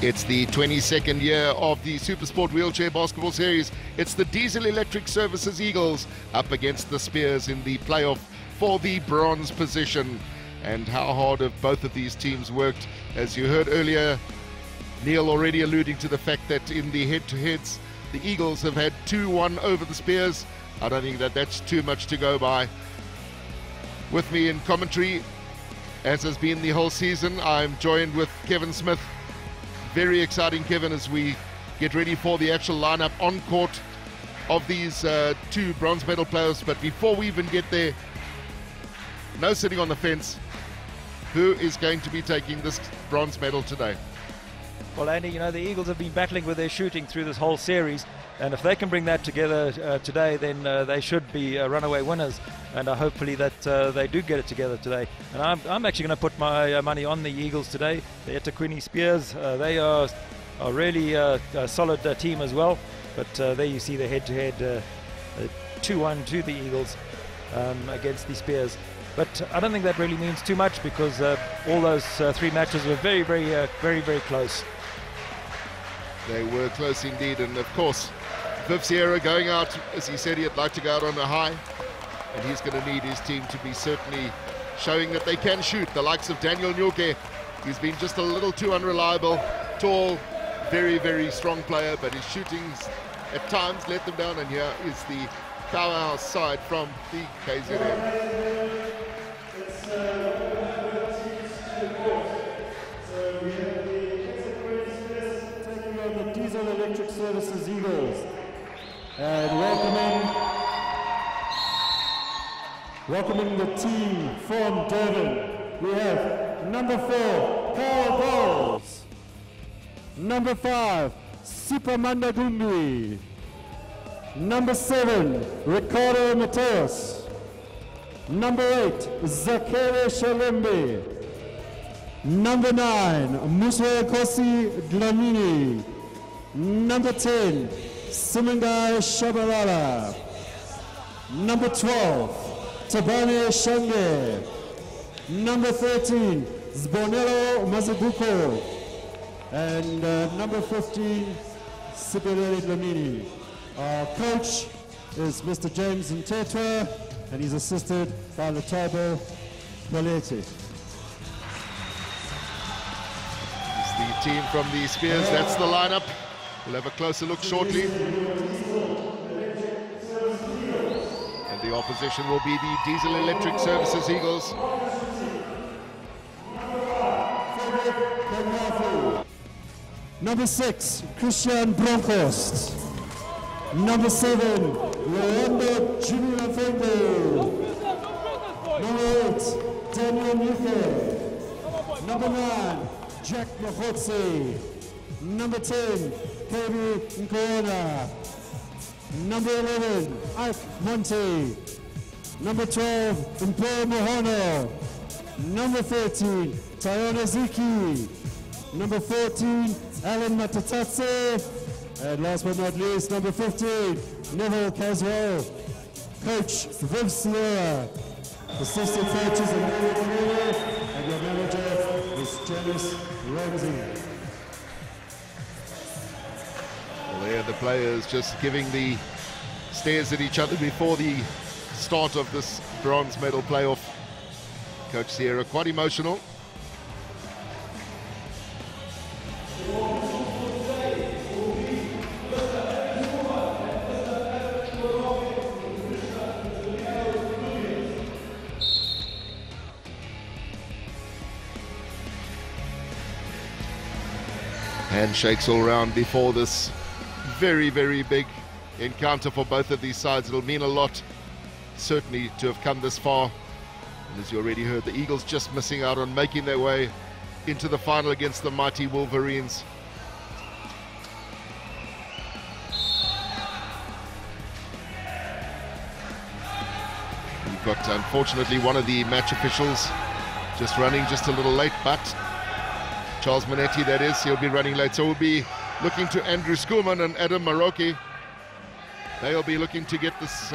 It's the 22nd year of the Supersport Wheelchair Basketball Series. It's the Diesel Electric Services Eagles up against the Spears in the playoff for the bronze position. And how hard have both of these teams worked. As you heard earlier, Neil already alluding to the fact that in the head-to-heads, the Eagles have had 2-1 over the Spears. I don't think that that's too much to go by. With me in commentary, as has been the whole season, I'm joined with Kevin Smith. Very exciting, Kevin, as we get ready for the actual lineup on court of these two bronze medal players. But before we even get there, no sitting on the fence. Who is going to be taking this bronze medal today? Well, Andy, you know, the Eagles have been battling with their shooting through this whole series, and if they can bring that together today, then they should be runaway winners, and hopefully that they do get it together today. And I'm actually going to put my money on the Eagles today. The Ethekwini Spears, they are really a solid team as well, but there you see the head-to-head 2-1 to the Eagles against the Spears. But I don't think that really means too much, because all those three matches were very, very close. They were close indeed, and of course, Viv Sierra going out, as he said, he'd like to go out on a high, and he's going to need his team to be certainly showing that they can shoot. The likes of Daniel Nyoke, he's been just a little too unreliable, tall, very strong player, but his shootings at times let them down, and here is the powerhouse side from the KZN. The Diesel Electric Services Eagles, and welcoming the team from Durban, we have number 4, Carl Bowles, number 5, Sipamanda Gumbi, number 7, Ricardo Mateos, number 8, Zakere Shalembe, number 9, Musa Kosi Dlamini, number 10, Simangai Shabalala, number 12, Tabane Shange, number 13, Zbonelo Mazabuko, and number 15, Sipelele Dlamini. Our coach is Mr. James Ntetwa, and he's assisted by Latabo Palete. The team from the Spears, that's the lineup. We'll have a closer look shortly. And the opposition will be the Diesel Electric Services Eagles. Number 6, Christian Bronkhorst. Number 7, Rolando Junior Fendo. Number 8, Daniel Nuke. Number 9, Jack Mahotse. Number 10, Kabi Nkona. Number 11, Ike Monte. Number 12, Mpo Mohono. Number 13, Tayona Ziki. Number 14, Alan Matatatse. And last but not least, number 15, Neville Caswell. Coach Viv Sierra. Assistant coaches and your manager is Janice Ramsey. Well, there the players just giving the stares at each other before the start of this bronze medal playoff. Coach Sierra quite emotional. Handshakes all round before this very big encounter for both of these sides. It'll mean a lot, certainly, to have come this far. And as you already heard, the Eagles just missing out on making their way into the final against the mighty Wolverines. We've got, unfortunately, one of the match officials just running just a little late, but Charles Manetti, that is, he'll be running late. So we'll be looking to Andrew Schoolman and Adam Maroki. They'll be looking to get this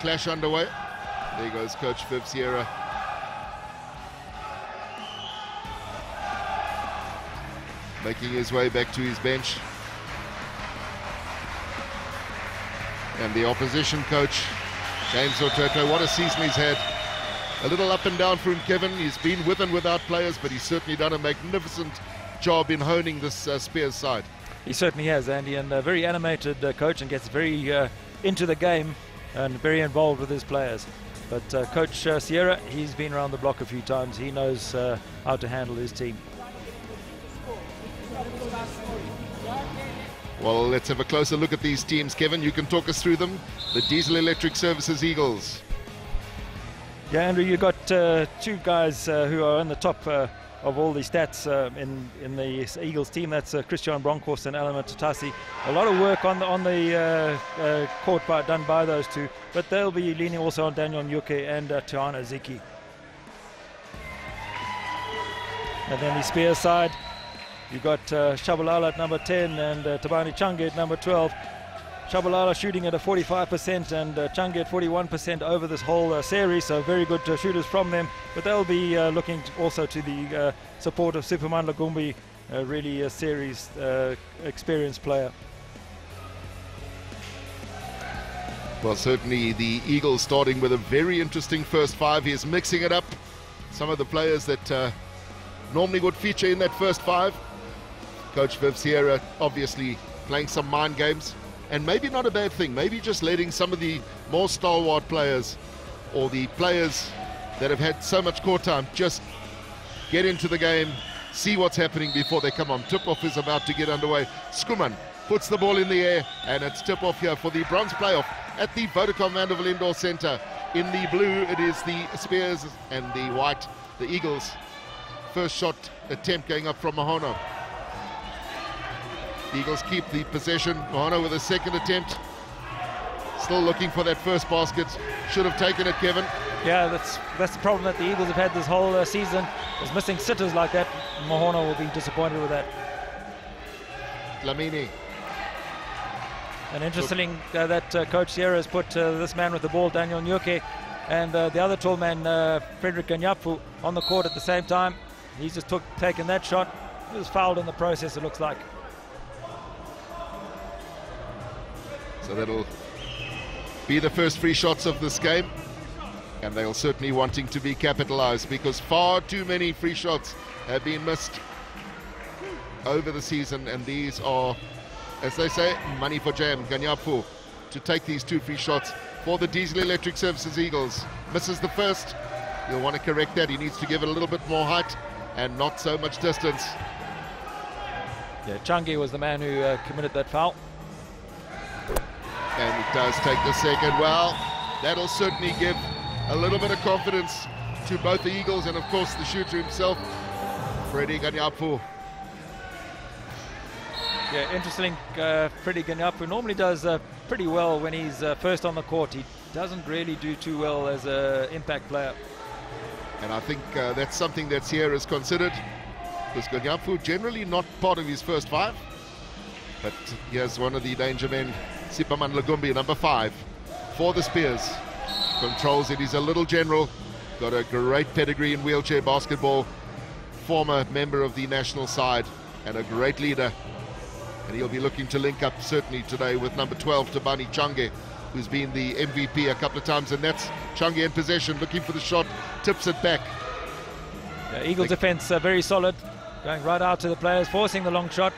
clash underway. There goes Coach Viv Sierra. making his way back to his bench. And the opposition coach, James Ototo, what a season he's had. A little up and down for him, Kevin. He's been with and without players, but he's certainly done a magnificent job in honing this Spears side. He certainly has, Andy, and a very animated coach, and gets very into the game and very involved with his players. But Coach Sierra, he's been around the block a few times. He knows how to handle his team. Well, let's have a closer look at these teams. Kevin, you can talk us through them. The Diesel Electric Services Eagles. Yeah, Andrew, you got two guys who are on the top of all the stats in the Eagles team. That's Christian Bronkhorst and Alain Tatasi. A lot of work on the court done by those two, but they'll be leaning also on Daniel Nyuke and Tiana Ziki. And then the Spears side, you've got Shabalala at number 10 and Tabani Change at number 12. Shabalala shooting at a 45% and Change at 41% over this whole series, so very good shooters from them. But they'll be looking also to the support of Superman Lagumbi, really a series experienced player. Well, certainly the Eagles starting with a very interesting first five. He is mixing it up. Some of the players that normally would feature in that first five. Coach Viv Sierra obviously playing some mind games, and maybe not a bad thing, maybe just letting some of the more stalwart players or the players that have had so much court time just get into the game, see what's happening before they come on. Tip-off is about to get underway. Skuman puts the ball in the air, and it's tip-off here for the bronze playoff at the Vodacom Mandeville Indoor Centre. In the blue, it is the Spears, and the white, the Eagles. First shot attempt going up from Mahono. The Eagles keep the possession. Mahono with a second attempt. Still looking for that first basket. Should have taken it, Kevin. Yeah, that's the problem that the Eagles have had this whole season. Is missing sitters like that. Mahono will be disappointed with that. Lamini. And interesting that Coach Sierra has put this man with the ball, Daniel Nyuke, and the other tall man, Frederick Ganyapu, on the court at the same time. He's just taken that shot. He was fouled in the process, it looks like. So that'll be the first free shots of this game, and they'll certainly wanting to be capitalized, because far too many free shots have been missed over the season, and these are, as they say, money for jam. Ganyapu to take these two free shots for the Diesel Electric Services Eagles. Misses the first. He'll want to correct that. He needs to give it a little bit more height and not so much distance. Yeah, Change was the man who committed that foul. And it does take the second. Well, that'll certainly give a little bit of confidence to both the Eagles and, of course, the shooter himself, Freddie Ganyapu. Yeah, interesting. Freddie Ganyapu normally does pretty well when he's first on the court. He doesn't really do too well as an impact player. And I think that's something that Sierra's considered, because Ganyapu generally not part of his first five. But here's one of the danger men, Sipaman Lagumbi, number 5 for the Spears. Controls it. He's a little general, got a great pedigree in wheelchair basketball, former member of the national side, and a great leader. And he'll be looking to link up certainly today with number 12, Tabani Change, who's been the MVP a couple of times, and that's Change in possession, looking for the shot, tips it back. Yeah, Eagles defense very solid, going right out to the players, forcing the long shot,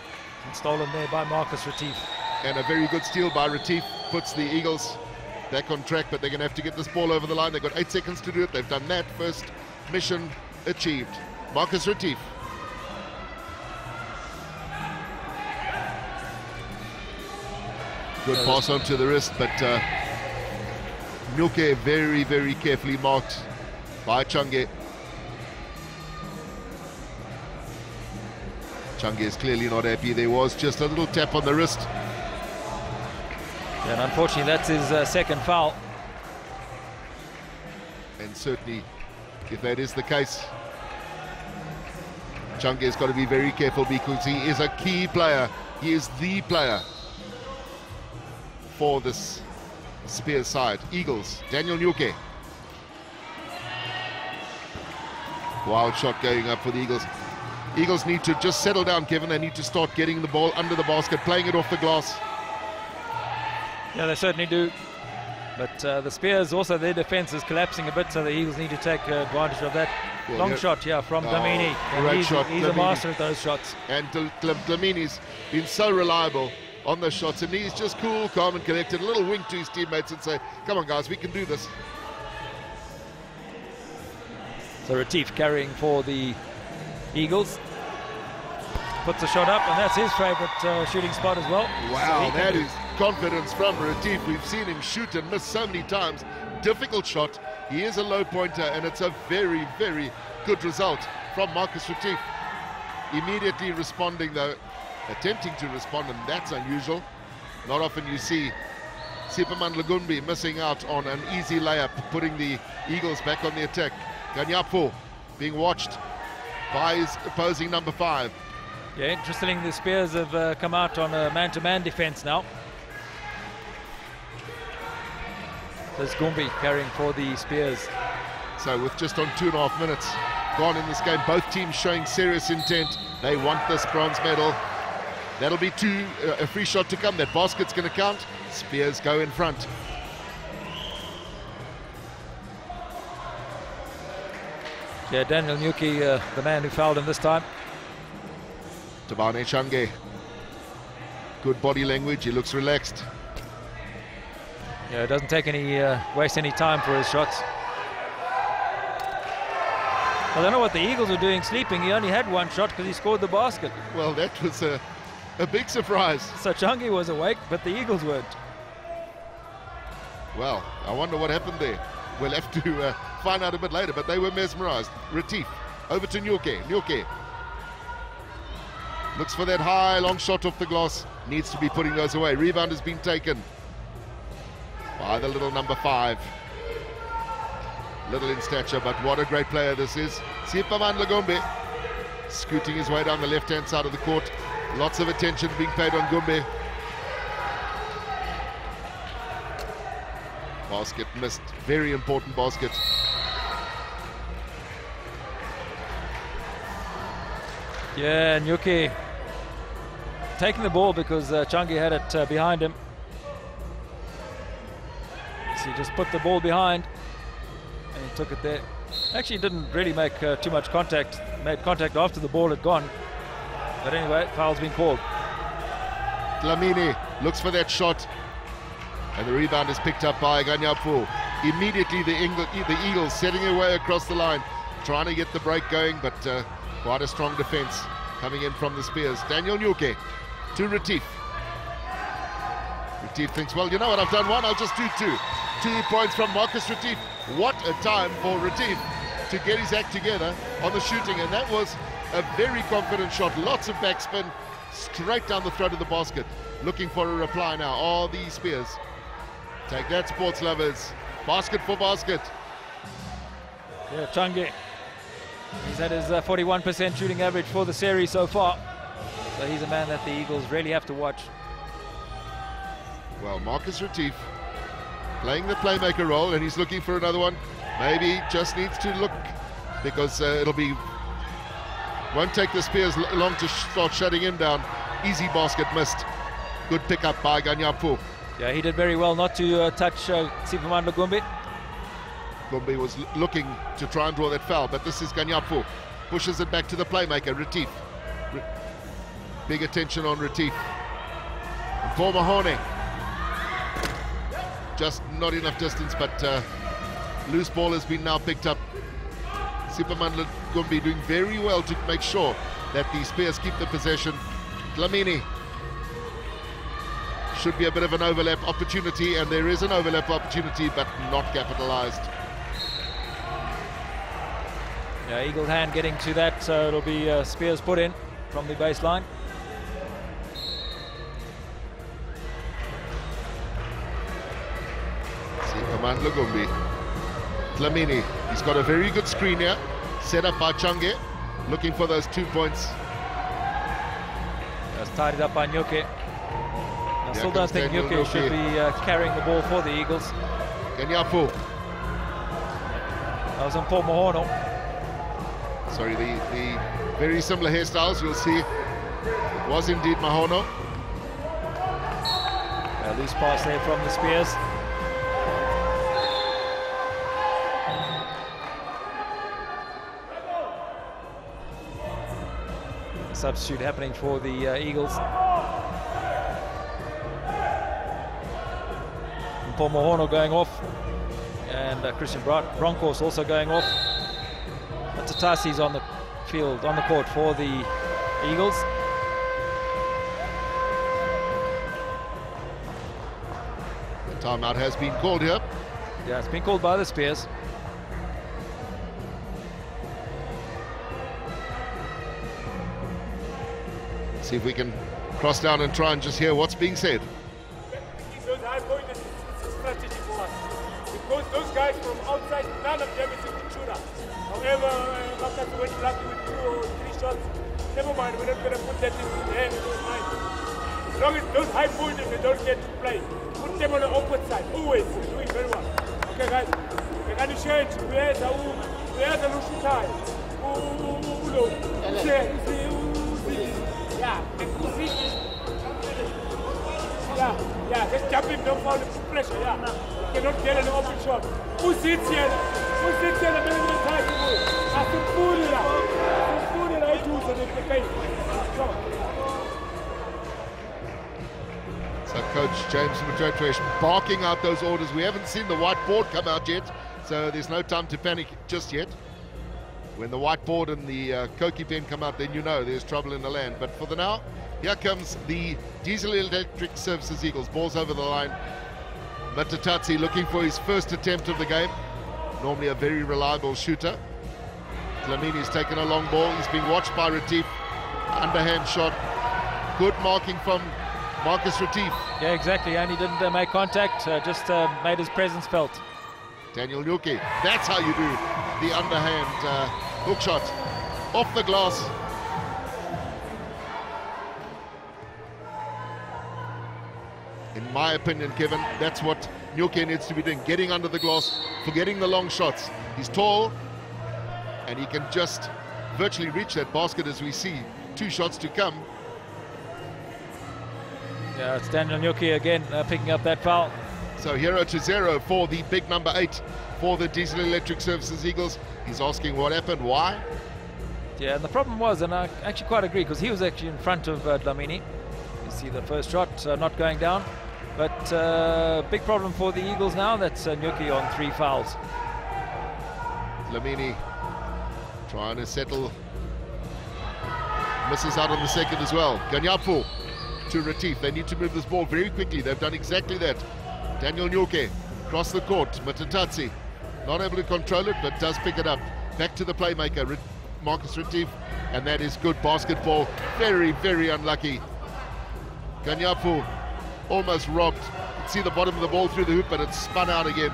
and stolen there by Marcus Retief. And a very good steal by Retief puts the Eagles back on track, but they're going to have to get this ball over the line. They've got 8 seconds to do it. They've done that. First mission achieved. Marcus Retief. Good pass onto the wrist, but Nyuke very, very carefully marked by Change. Change is clearly not happy. There was just a little tap on the wrist. Yeah, and unfortunately that's his second foul. And certainly, if that is the case, Change has got to be very careful, because he is a key player. He is the player for this Spears side. Eagles, Daniel Nyuke. Wild shot going up for the Eagles. Eagles need to just settle down, Kevin. They need to start getting the ball under the basket, playing it off the glass. Yeah, they certainly do. But the Spears also, their defense is collapsing a bit, so the Eagles need to take advantage of that. Yeah, Long shot, yeah, from Dlamini. Great shot, He's a master at those shots. And Dlamini's been so reliable on those shots, and he's just cool, calm and collected. A little wink to his teammates and say, come on guys, we can do this. So Retief carrying for the Eagles. Puts a shot up, and that's his favourite shooting spot as well. Wow, So that is confidence from Retief. We've seen him shoot and miss so many times. Difficult shot. He is a low pointer, and it's a very, very good result from Marcus Retief. Immediately responding though, attempting to respond, and that's unusual. Not often you see Superman Lagumbi missing out on an easy layup, putting the Eagles back on the attack. Ganyapo being watched by his opposing number 5. Yeah, interesting. The Spears have come out on a man-to-man defense now. There's Gumbi carrying for the Spears. So with just on 2.5 minutes gone in this game, both teams showing serious intent. They want this bronze medal. That'll be a free shot to come. That basket's going to count. Spears go in front. Yeah, Daniel Nyuki, the man who fouled him this time. Tabane Change. Good body language. He looks relaxed. Yeah, it doesn't take waste any time for his shots. I don't know what the Eagles are doing sleeping. He only had one shot because he scored the basket. Well, that was a big surprise. So Changi was awake, but the Eagles weren't. Well, I wonder what happened there. We'll have to find out a bit later, but they were mesmerized. Retief over to Nyuke. Nyuke looks for that high, long shot off the glass. Needs to be putting those away. Rebound has been taken by the little number 5. Little in stature, but what a great player this is. Sipaman Lagombe scooting his way down the left-hand side of the court. Lots of attention being paid on Gumbe. Basket missed. Very important basket. Yeah, Nyuki taking the ball because Changi had it behind him. So he just put the ball behind and he took it there. Actually didn't really make too much contact. Made contact after the ball had gone. But anyway, foul's been called. Dlamini looks for that shot. And the rebound is picked up by Ganyapo. Immediately the Eagles setting their way across the line, trying to get the break going, but quite a strong defense coming in from the Spears. Daniel Nyuke to Retief. Retief thinks, well, you know what, I've done one, I'll just do 2. 2 points from Marcus Retief. What a time for Retief to get his act together on the shooting, and that was a very confident shot. Lots of backspin, straight down the throat of the basket. Looking for a reply now. All these Spears. Take that, sports lovers. Basket for basket. Yeah, Changi. He's had his 41% shooting average for the series so far. So he's a man that the Eagles really have to watch. Well, Marcus Retief playing the playmaker role, and he's looking for another one. Maybe just needs to look, because won't take the Spears long to start shutting him down. Easy basket missed. Good pickup by Ganyapo. Yeah, he did very well not to touch Sipaman Lagumbi. Gumbi was looking to try and draw that foul, but this is Ganyapo. Pushes it back to the playmaker, Retief. Big attention on Retief. For Mahone. Just not enough distance, but loose ball has been now picked up. Superman Lagumbi doing very well to make sure that the Spears keep the possession. Dlamini. Should be a bit of an overlap opportunity, and there is an overlap opportunity, but not capitalized. Yeah, Eagle hand getting to that, so it'll be Spears put in from the baseline. Sipaman Lagumbi. Dlamini, he's got a very good screen here, set up by Change, looking for those 2 points. That's tied it up by Nyuke. I still don't think Nyuke should be carrying the ball for the Eagles. Ganyapo. That was on Paul Mahono. Sorry, the very similar hairstyles, you'll see. It was indeed Mahono. A loose pass there from the Spears. Substitute happening for the Eagles. And Paul Mahono going off, and Christian Broncos also going off. Tatasi's on the field, on the court for the Eagles. The timeout has been called here. Yeah, it's been called by the Spears. See if we can cross down and try and just hear what's being said. Those high pointers, it's a strategy for us. Because those guys from outside, none of them is a good shooter. However, Marcus went lucky with 2 or 3 shots. Never mind, we're not going to put that in the hand of those minds. As long as those high pointers, they don't get to play. Put them on the opposite side, always. We're doing very well. Okay, guys, we're going to share it. We have the Lushi time. Yeah, just jump him, don't fall into pressure, yeah. You cannot get an open shot. Who sits here? Who sits here? The middle of the time? That's the food in that. The food in that, too, so they can pay. So Coach James Mutotwesh barking out those orders. We haven't seen the whiteboard come out yet, so there's no time to panic just yet. When the whiteboard and the Koki pen come out, then you know there's trouble in the land. But for the now, here comes the Diesel Electric Services Eagles. Ball's over the line. Matatatsi looking for his first attempt of the game. Normally a very reliable shooter. Dlamini's taken a long ball. He's being watched by Retief. Underhand shot. Good marking from Marcus Retief. Yeah, exactly. And he didn't make contact, just made his presence felt. Daniel Nyuki. That's how you do the underhand hook shot. Off the glass. In my opinion, Kevin, that's what Nyuki needs to be doing. Getting under the glass, forgetting the long shots. He's tall, and he can just virtually reach that basket as we see 2 shots to come. Yeah, it's Daniel Nyuki again picking up that foul. So 0-0 for the big number 8 for the Diesel Electric Services Eagles. He's asking what happened, why? Yeah, and the problem was, and I actually quite agree, because he was actually in front of Dlamini. You see the first shot not going down. But big problem for the Eagles now. That's Nyuki on 3 fouls. Dlamini trying to settle. Misses out on the second as well. Ganyapu to Retief. They need to move this ball very quickly. They've done exactly that. Daniel Nyuki across the court. Matatatsi not able to control it, but does pick it up. Back to the playmaker, Marcus Retief, and that is good basketball. Very, very unlucky. Ganyapu almost robbed. You can see the bottom of the ball through the hoop, but it spun out again.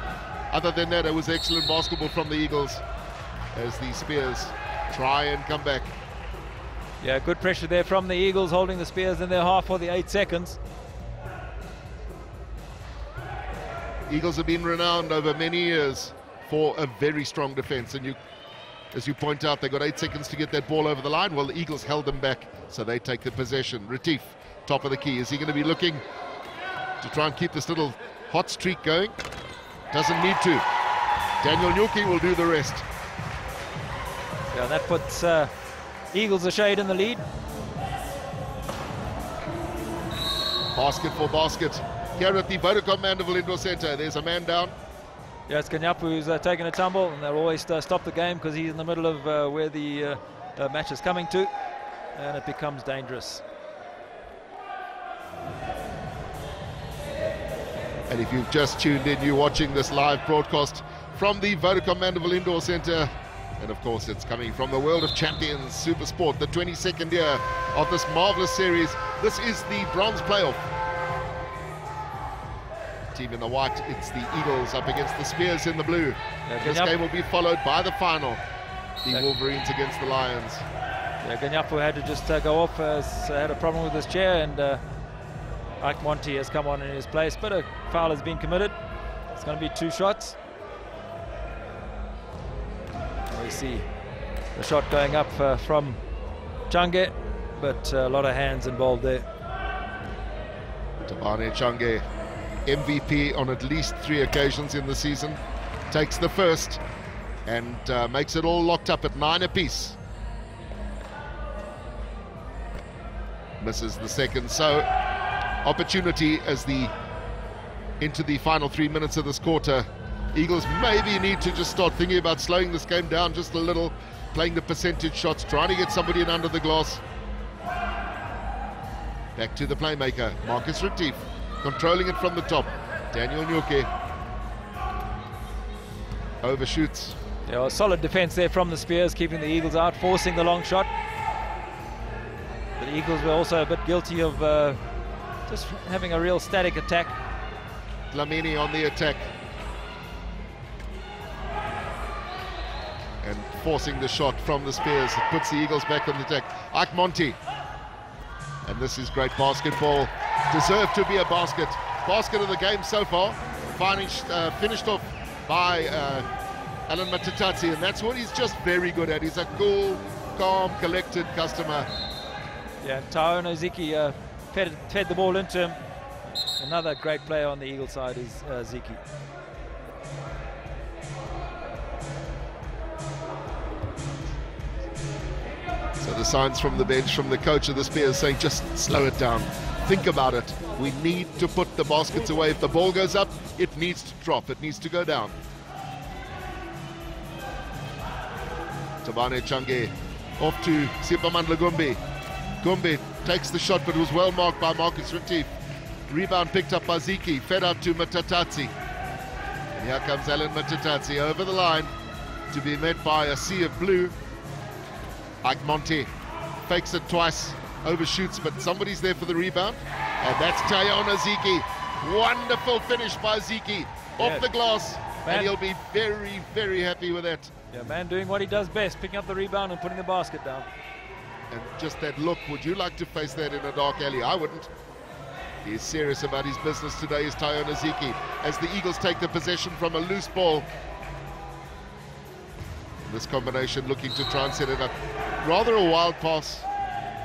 Other than that, it was excellent basketball from the Eagles as the Spears try and come back. Yeah, good pressure there from the Eagles, holding the Spears in their half for the 8 seconds. Eagles have been renowned over many years for a very strong defense, and as you point out, they got 8 seconds to get that ball over the line. Well, the Eagles held them back, so they take the possession. Retief, top of the key. Is he going to be looking to try and keep this little hot streak going? Doesn't need to. Daniel Nyuki will do the rest. Yeah, that puts Eagles a shade in the lead. Basket for basket here at the Vodacom Mandeville Indoor Centre. There's a man down. Yeah, it's Ganyapu who's taking a tumble, and they'll always stop the game because he's in the middle of where the match is coming to, and it becomes dangerous. And if you've just tuned in, you're watching this live broadcast from the Vodacom Mandeville Indoor Centre. And of course, it's coming from the World of Champions Supersport, the 22nd year of this marvelous series. This is the bronze playoff. Team in the white, it's the Eagles up against the Spears in the blue. This game will be followed by the final, the Wolverines against the Lions. Yeah, Ganyapu had to just go off, had a problem with his chair, and Ike Monty has come on in his place, but a foul has been committed. It's going to be 2 shots. We see The shot going up from Change, but a lot of hands involved there. Tabane Change, MVP on at least 3 occasions in the season, takes the first and makes it all locked up at 9 apiece. Misses the second, so opportunity as into the final 3 minutes of this quarter. Eagles maybe need to just start thinking about slowing this game down just a little, playing the percentage shots, trying to get somebody in under the glass. Back to the playmaker, Marcus Retief, controlling it from the top. Daniel Nyoke overshoots. Yeah, a solid defense there from the Spears, keeping the Eagles out, forcing the long shot. The Eagles were also a bit guilty of just having a real static attack. Dlamini on the attack and forcing the shot from the Spears. It puts the Eagles back on the attack. Ike Monty, and this is great basketball. Deserved to be a basket of the game so far. Finished off by Alan Matatatsi, and that's what he's just very good at. He's a cool, calm, collected customer. Yeah, Taona Ziki fed the ball into him. Another great player on the Eagle side is Ziki. So the signs from the bench, from the coach of the Spears, saying just slow it down. Think about it. We need to put the baskets away. If the ball goes up, it needs to drop. It needs to go down. Tabane Change off to Sipamandla Gumbi. Gumbi takes the shot, but was well marked by Marcus Retief. Rebound picked up by Ziki, fed out to Matatatsi. And here comes Alan Matatatsi over the line to be met by a sea of blue. Ike Monte fakes it twice, overshoots, but somebody's there for the rebound. And that's Taona Ziki. Wonderful finish by Ziki off the glass. Man. And he'll be very, very happy with that. Yeah, man doing what he does best, picking up the rebound and putting the basket down. And just that look, would you like to face that in a dark alley? I wouldn't. He's serious about his business today, is Taona Ziki, as the Eagles take the possession from a loose ball. This combination looking to try and set it up. Rather a wild pass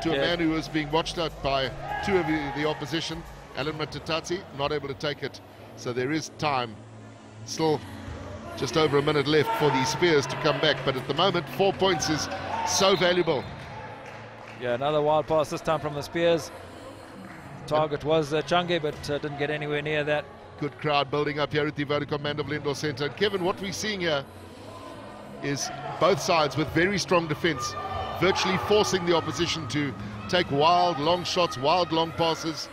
to a man who was being watched out by 2 of the opposition. Alan Matatatsi not able to take it. So there is time. Still just over a minute left for the Spears to come back. But at the moment, 4 points is so valuable. Yeah, another wild pass this time from the Spears. Target was Change, but didn't get anywhere near that. Good crowd building up here at the Vodacom Mandeville Indoor Centre. And Kevin, what we're seeing here is both sides with very strong defence, virtually forcing the opposition to take wild, long shots, wild, long passes.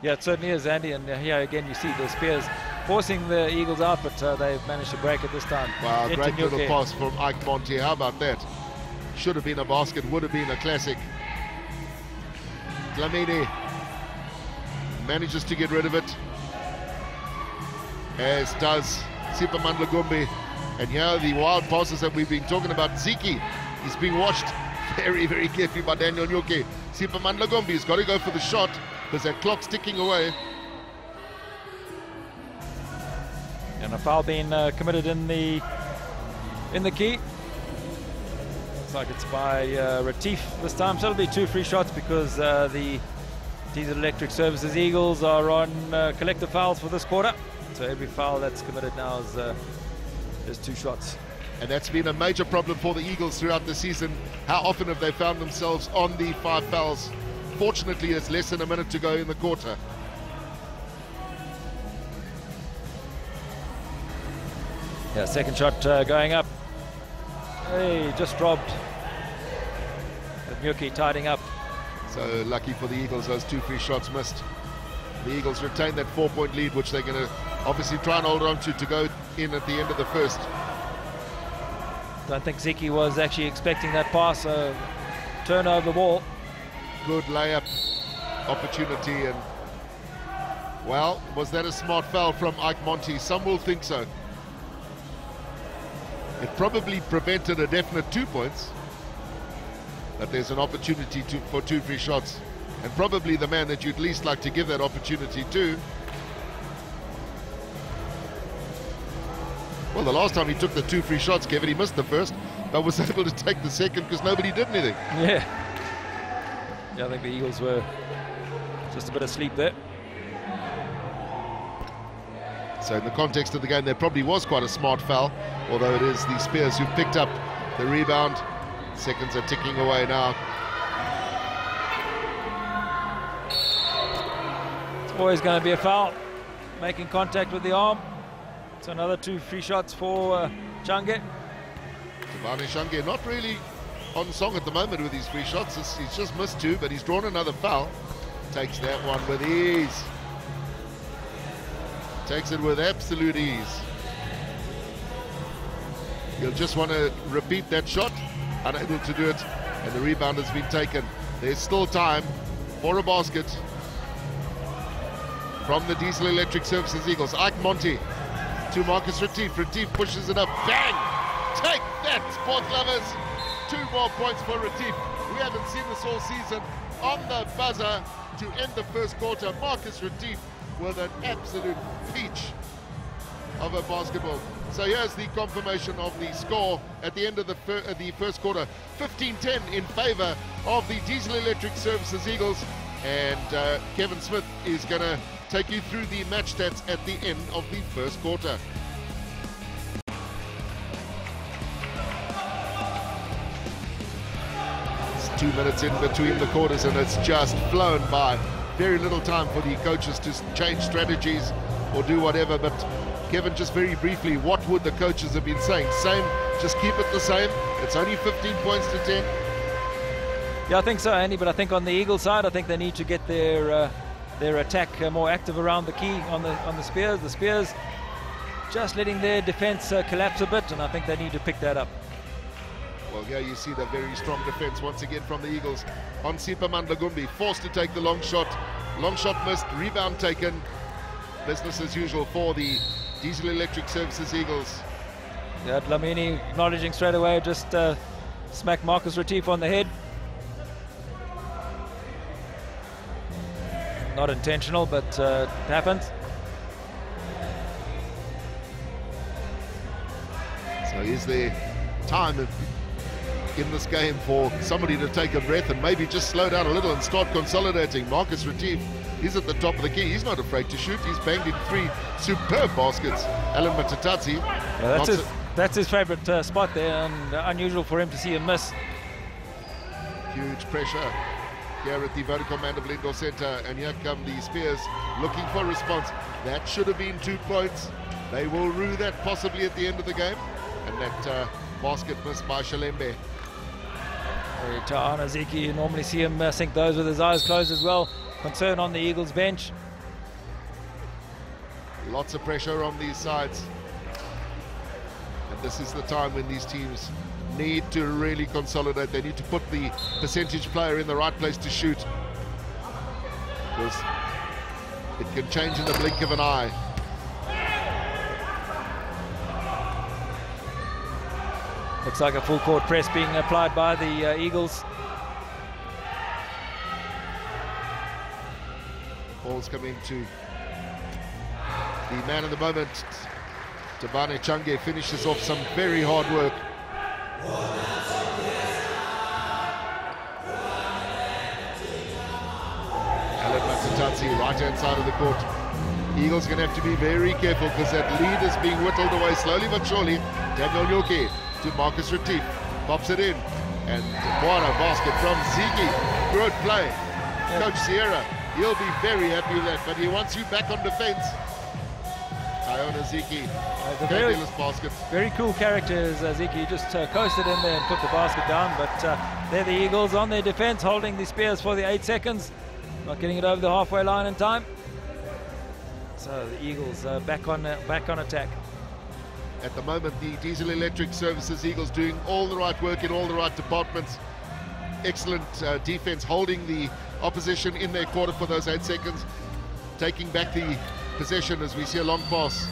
Yeah, it certainly is, Andy. And here again, you see the Spears forcing the Eagles out, but they've managed to break it this time. Wow, great little pass from Ike Monte. How about that? Should have been a basket, would have been a classic. Dlamini manages to get rid of it, as does Sipamandla Gumbi. And here the wild passes that we've been talking about. Ziki is being watched very, very carefully by Daniel Nyoke. Sipamandla Gumbi has got to go for the shot because that clock's ticking away. And a foul being committed in the key. Looks like it's by Retief this time. So it'll be 2 free shots because the Diesel Electric Services Eagles are on collective fouls for this quarter. So every foul that's committed now is 2 shots. And that's been a major problem for the Eagles throughout the season. How often have they found themselves on the 5 fouls? Fortunately, it's less than a minute to go in the quarter. Yeah, second shot going up. Hey, just dropped. Nyoke tidying up. So lucky for the Eagles, those 2 free shots missed. The Eagles retain that 4-point lead, which they're going to obviously try and hold on to go in at the end of the first. Don't think Ziki was actually expecting that pass. Turn over the ball. Good layup opportunity, and well, was that a smart foul from Ike Monte? Some will think so. It probably prevented a definite 2 points, but there's an opportunity for 2 free shots, and probably the man that you'd least like to give that opportunity to. Well, the last time he took the 2 free shots, Kevin, he missed the first. but was able to take the second because nobody did anything. Yeah, I think the Eagles were just a bit asleep there. So in the context of the game, there probably was quite a smart foul, although it is the Spears who've picked up the rebound. Seconds are ticking away now. It's always going to be a foul, making contact with the arm. So another 2 free shots for Change. Tabane Change not really on song at the moment with his free shots. He's just missed 2, but he's drawn another foul. Takes that one with ease. Takes it with absolute ease. He'll just want to repeat that shot, unable to do it, and the rebound has been taken. There's still time for a basket from the Diesel Electric Services Eagles. Ike Monty to Marcus Retief. Retief pushes it up. Bang! Take that, sport lovers! 2 more points for Retief. We haven't seen this all season. On the buzzer to end the first quarter, Marcus Retief with an absolute peach of a basketball. So here's the confirmation of the score at the end of the first quarter. 15-10 in favor of the Diesel Electric Services Eagles. And Kevin Smith is going to take you through the match stats at the end of the first quarter. It's 2 minutes in between the quarters and it's just flown by. Very little time for the coaches to change strategies or do whatever, but Kevin, just very briefly, what would the coaches have been saying? Same, just keep it the same. It's only 15 points to 10. Yeah, I think so, Andy, but I think on the Eagle side, I think they need to get their attack more active around the key on the Spears. The Spears just letting their defense collapse a bit, and I think they need to pick that up. Well, here you see the very strong defense once again from the Eagles. On Sipaman Lagumbi, forced to take the long shot. Long shot missed, rebound taken. Business as usual for the Diesel Electric Services Eagles. Yeah, Dlamini acknowledging straight away, just smacked Marcus Retief on the head. Not intentional, but it happens. So is there time in this game for somebody to take a breath and maybe just slow down a little and start consolidating? Marcus Retief, he's at the top of the key. He's not afraid to shoot. He's banged in 3 superb baskets. Alan Matatatsi. Yeah, that's his favorite spot there, and unusual for him to see him miss. Huge pressure here at the Vodacom Mandeville Indoor Centre, and here come the Spears looking for a response. That should have been 2 points. They will rue that possibly at the end of the game, and that basket missed by Shalembe. Ta'ana Ziki, you normally see him sink those with his eyes closed as well. Concern on the Eagles bench. Lots of pressure on these sides, and this is the time when these teams need to really consolidate. They need to put the percentage player in the right place to shoot, because it can change in the blink of an eye. Looks like a full court press being applied by the Eagles. Ball's coming to the man of the moment. Tabane Change finishes off some very hard work. Alan Matatatsi, right hand side of the court. Eagles going to have to be very careful because that lead is being whittled away slowly but surely. Daniel Nyoki to Marcus Retief, pops it in, and what a basket from Ziki. Good play. Yeah. Coach Sierra, he'll be very happy with that, but he wants you back on defense. Iona Ziki, fabulous basket. Very cool character is Ziki. He just coasted in there and put the basket down, but they're the Eagles on their defense, holding the Spears for the 8 seconds, not getting it over the halfway line in time. So the Eagles back on attack. At the moment, the Diesel Electric Services Eagles doing all the right work in all the right departments. Excellent defense, holding the opposition in their quarter for those 8 seconds, taking back the possession as we see a long pass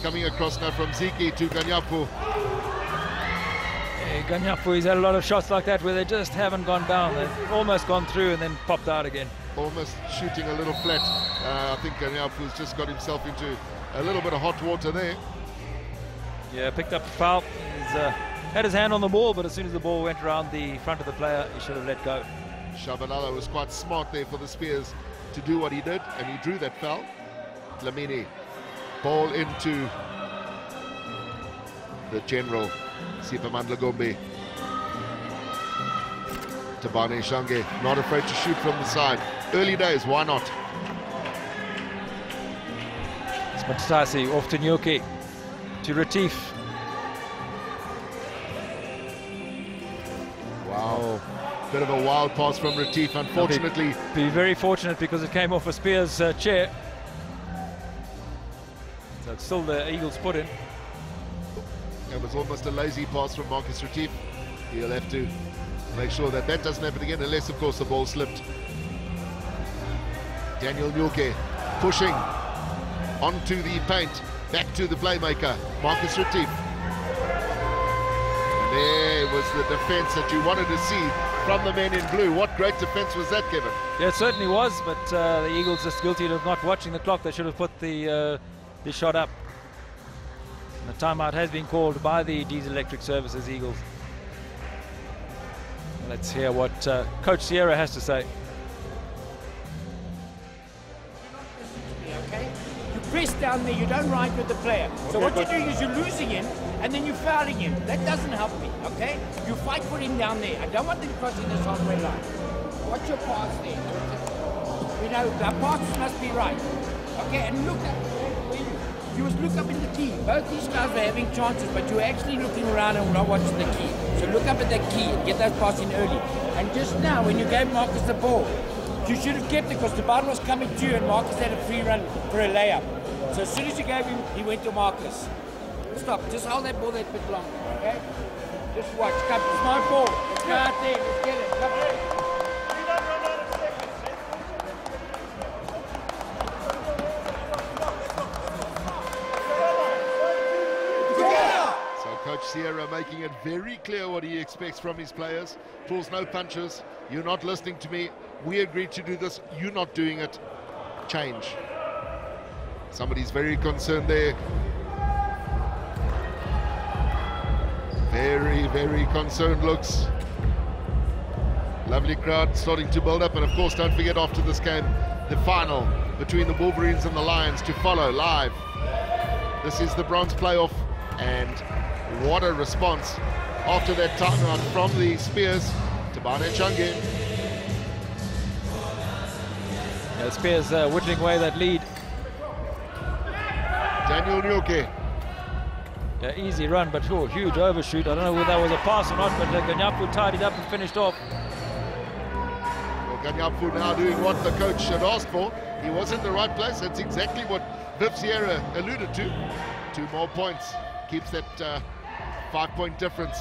coming across now from Ziki to Ganyapu. Yeah, Ganyapu, he's had a lot of shots like that where they just haven't gone down. They've almost gone through and then popped out again. Almost shooting a little flat. I think Ganyapu's just got himself into a little bit of hot water there. Yeah, picked up a foul. He's had his hand on the ball, but as soon as the ball went around the front of the player, he should have let go. Shabalala was quite smart there for the Spears to do what he did, and he drew that foul. Dlamini, ball into the general, Sipamandla Gombe. Tabane Shange, not afraid to shoot from the side. Early days, why not? Matasi off to Nyoke, to Retief. Wow, bit of a wild pass from Retief, unfortunately. Be very fortunate because it came off a Spears chair. So it's still the Eagles put in. It was almost a lazy pass from Marcus Retief. He'll have to make sure that that doesn't happen again, unless of course the ball slipped. Daniel Nyoke pushing onto the paint, back to the playmaker, Marcus Retief. And there was the defense that you wanted to see from the men in blue. What great defense was that, Kevin? Yeah, it certainly was, but the Eagles just guilty of not watching the clock. They should have put the shot up. And the timeout has been called by the Diesel Electric Services Eagles. Let's hear what Coach Sierra has to say. Okay? You press down there, you don't ride with the player. So what you're doing is you're losing him and then you're fouling him. That doesn't help me, okay? You fight for him down there. I don't want them crossing this halfway line. What's your pass there? You know, the passes must be right. Okay, and look at you must look up in the key. Both these guys are having chances, but you're actually looking around and not watching the key. So look up at the key and get that pass in early. And just now, when you gave Marcus the ball, you should have kept it because the ball was coming to you and Marcus had a free run for a layup. So as soon as you gave him, he went to Marcus. Stop. Just hold that ball that bit longer, okay? Just watch. Come. It's my ball. Let's go out there. Let's get it. Come on. Coach Sierra making it very clear what he expects from his players. Pulls no punches. You're not listening to me. We agreed to do this. You're not doing it. Change. Somebody's very concerned there. Very, very concerned looks. Lovely crowd starting to build up. And of course, don't forget after this game, the final between the Wolverines and the Lions to follow live. This is the bronze playoff, and what a response after that timeout from the Spears. Tabane Shange. Yeah, the Spears whittling away that lead. Daniel Nyoke. Yeah, easy run, but huge overshoot. I don't know whether that was a pass or not, but Ganyapu tied it up and finished off. Well, Ganyapu now doing what the coach had asked for. He was in the right place. That's exactly what Viv Sierra alluded to. 2 more points. Keeps that 5-point difference.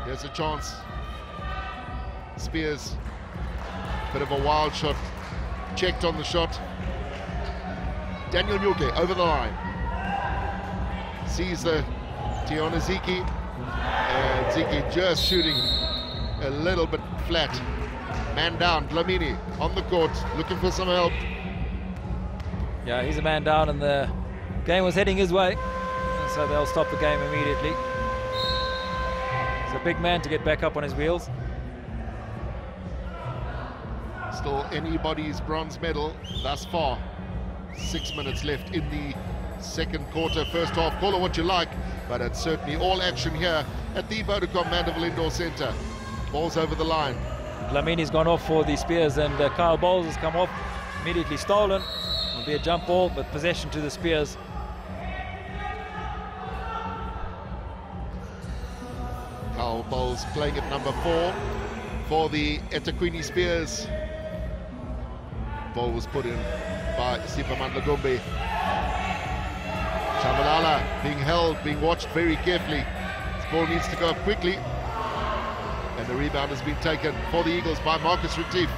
There's a chance. Spears, bit of a wild shot, checked on the shot. Daniel Nyoke over the line. Sees the Tiona Ziki, and Ziki just shooting a little bit flat. Man down, Dlamini on the court, looking for some help. Yeah, he's a man down, and the game was heading his way. So they'll stop the game immediately. He's a big man to get back up on his wheels. Still anybody's bronze medal thus far. 6 minutes left in the second quarter, first half. Call it what you like, but it's certainly all action here at the Vodacom Mandeville Indoor Centre. Ball's over the line. Dlamini's gone off for the Spears, and Kyle Bowles has come off, immediately stolen. It'll be a jump ball, but possession to the Spears. Kyle Bowles playing at number 4 for the Ethekwini Spears. Ball was put in by Sipamandla Gombe. Shabalala being held, being watched very carefully. This ball needs to go up quickly. And the rebound has been taken for the Eagles by Marcus Retief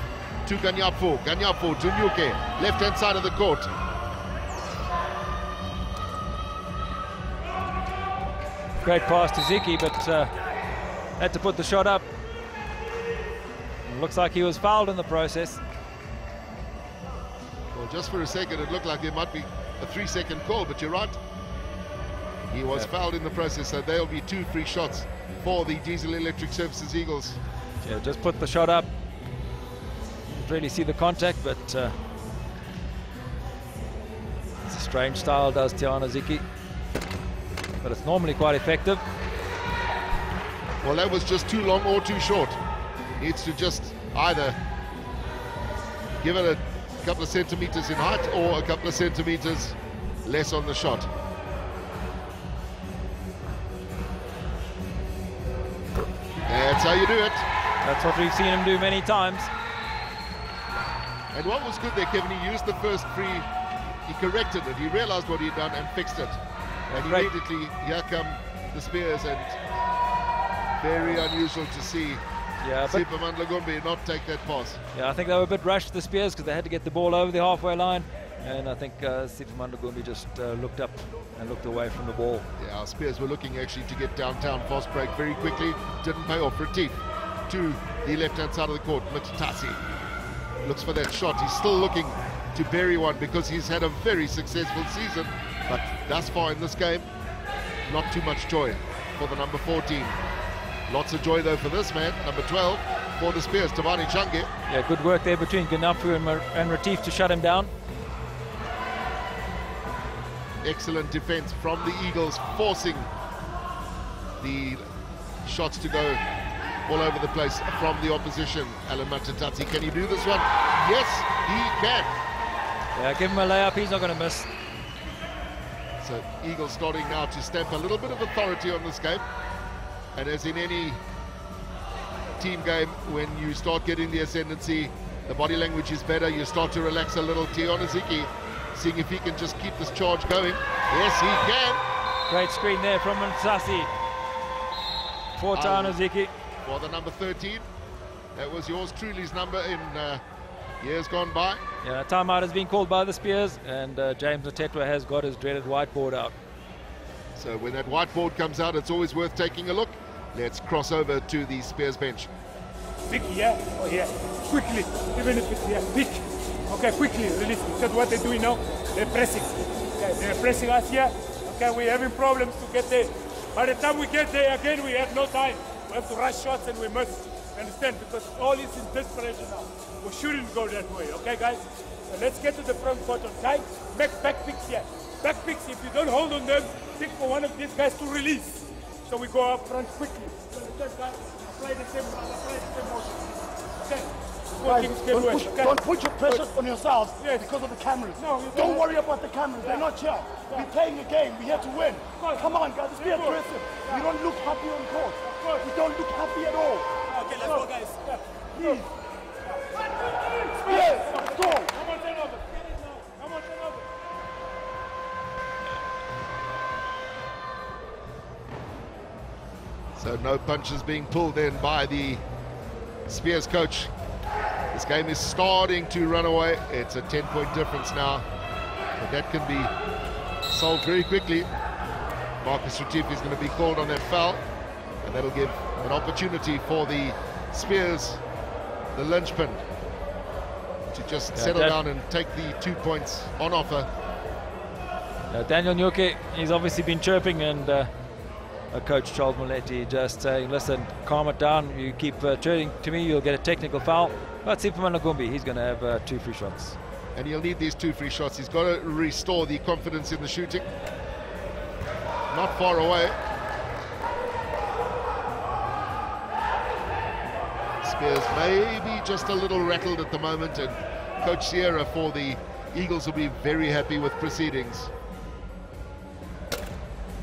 to Ganyapu. Ganyapu to Nyoke, left-hand side of the court. Great pass to Ziki, but had to put the shot up. It looks like he was fouled in the process. Well, just for a second, it looked like there might be a 3-second call, but you're right. He was fouled in the process, so there'll be 2 free shots for the Diesel Electric Services Eagles. Yeah, just put the shot up. Didn't really see the contact, but it's a strange style, does Tiana Ziki. But it's normally quite effective. Well, that was just too long or too short. Needs to just either give it a couple of centimeters in height or a couple of centimeters less on the shot. That's how you do it. That's what we've seen him do many times. And what was good there, Kevin, he used the first free, he corrected it, he realized what he'd done and fixed it. And immediately, here come the Spears, and very unusual to see Superman Lagumbi not take that pass. Yeah, I think they were a bit rushed, the Spears, because they had to get the ball over the halfway line. And I think Superman Lagumbi just looked up and looked away from the ball. Yeah, our Spears were looking actually to get downtown, fast break very quickly. Didn't pay off. Retief to the left-hand side of the court. Mtasi looks for that shot. He's still looking to bury one because he's had a very successful season. But thus far in this game, not too much joy for the number 14. Lots of joy though for this man, number 12, for the Spears, Tabani Change. Yeah, good work there between Ganafu and Retief to shut him down. Excellent defense from the Eagles, forcing the shots to go all over the place from the opposition. Alan Matatati, can he do this one? Yes, he can. Yeah, give him a layup, he's not going to miss. So Eagles starting now to stamp a little bit of authority on this game. And as in any team game, when you start getting the ascendancy, the body language is better, you start to relax a little. Tiana Ziki seeing if he can just keep this charge going. Yes, he can. Great screen there from Msasi for Tiana Ziki. For the number 13. That was yours truly's number in years gone by. Yeah, timeout has been called by the Spears, and James Natetwa has got his dreaded whiteboard out. So when that whiteboard comes out, it's always worth taking a look. Let's cross over to the Spears bench. Big, yeah? Oh, yeah. Quickly, even if it's big. Okay, quickly, release. Because what they're doing now, they're pressing. Okay, they're pressing us here. Okay, we're having problems to get there. By the time we get there again, we have no time. We have to rush shots and we must. Understand? Because all is in desperation now. We shouldn't go that way, okay, guys? So let's get to the front court on time. Make back picks here. Back picks, if you don't hold on them, pick for one of these guys to release. So we go up front quickly. So the guys apply the same motion. Okay? Don't put your pressure on yourselves because of the cameras. No, don't worry about the cameras. They're not here. We're playing a game. We're here to win. Come on, guys. Let's be aggressive. We don't look happy on court. We don't look happy at all. Okay, let's go, guys. Please. Yes, go. Come on, turn over. Get it now. Come on, turn over. So no punches being pulled in by the Spears coach. This game is starting to run away. It's a 10-point difference now, but that can be solved very quickly. Marcus Retief is going to be called on that foul, and that'll give an opportunity for the Spears, the linchpin, to just settle down and take the 2 points on offer. Daniel Nyoke, he's obviously been chirping, and coach Charles Moletti just saying, listen, calm it down, you keep turning to me, you'll get a technical foul. But Superman Lagumbi, he's going to have 2 free shots. And he'll need these 2 free shots. He's got to restore the confidence in the shooting. Not far away. Spears maybe just a little rattled at the moment, and Coach Sierra for the Eagles will be very happy with proceedings.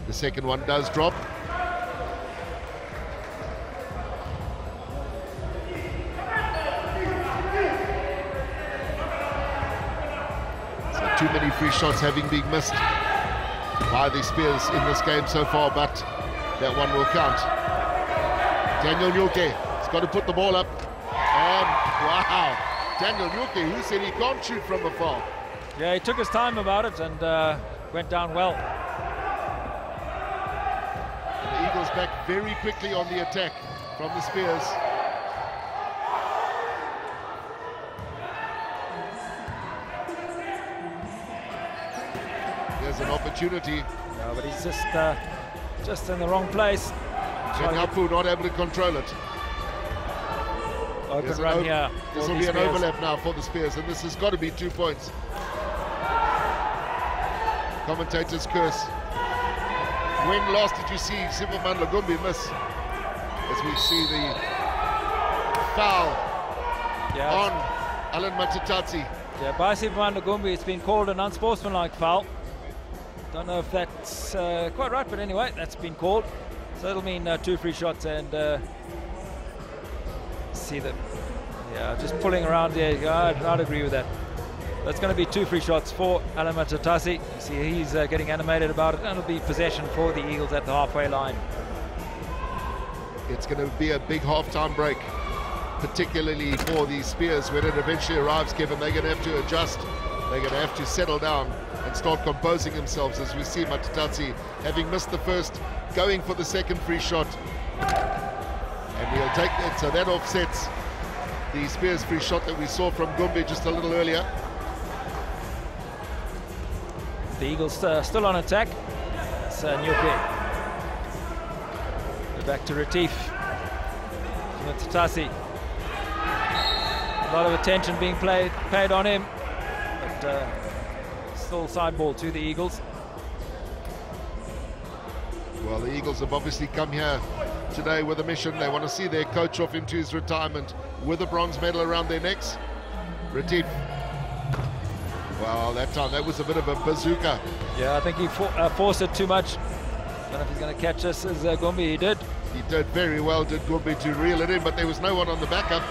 The second one does drop. Too many free shots having been missed by the Spears in this game so far, but that one will count. Daniel Nyoke has got to put the ball up, and wow, Daniel Nyoke, who said he can't shoot from afar. Yeah, he took his time about it and went down well. And the Eagles back very quickly on the attack from the Spears. There's an opportunity But he's just in the wrong place. Hapu not able to control it. Open run here. This will be an overlap now for the Spears, and this has got to be 2 points. Commentators curse. When last did you see Superman Lagumbi miss? As we see the foul on Alan Matatatsi. Yeah, by Superman Lagumbi, it's been called an unsportsmanlike foul. Don't know if that's quite right, but anyway, that's been called. So it'll mean 2 free shots, and see them. Yeah, just pulling around there. I'd agree with that. That's going to be 2 free shots for Alan Matatatsi. You see, he's getting animated about it, and it'll be possession for the Eagles at the halfway line. It's going to be a big half-time break, particularly for the Spears when it eventually arrives, Kevin. They're going to have to adjust. They're going to have to settle down and start composing themselves, as we see Matatatsi, having missed the first, going for the second free shot. And he'll take that, so that offsets the Spears free shot that we saw from Gumbi just a little earlier. The Eagles still on attack. It's Nyuke. Back to Retief. Matatatsi. A lot of attention being paid on him, but still side ball to the Eagles. Well, the Eagles have obviously come here today with a mission. They want to see their coach off into his retirement with a bronze medal around their necks. Retief. Well, that time that was a bit of a bazooka. Yeah, I think he forced it too much. I don't know if he's going to catch us as Gumbi. He did. He did very well, did Gumbi, to reel it in, but there was no one on the backup.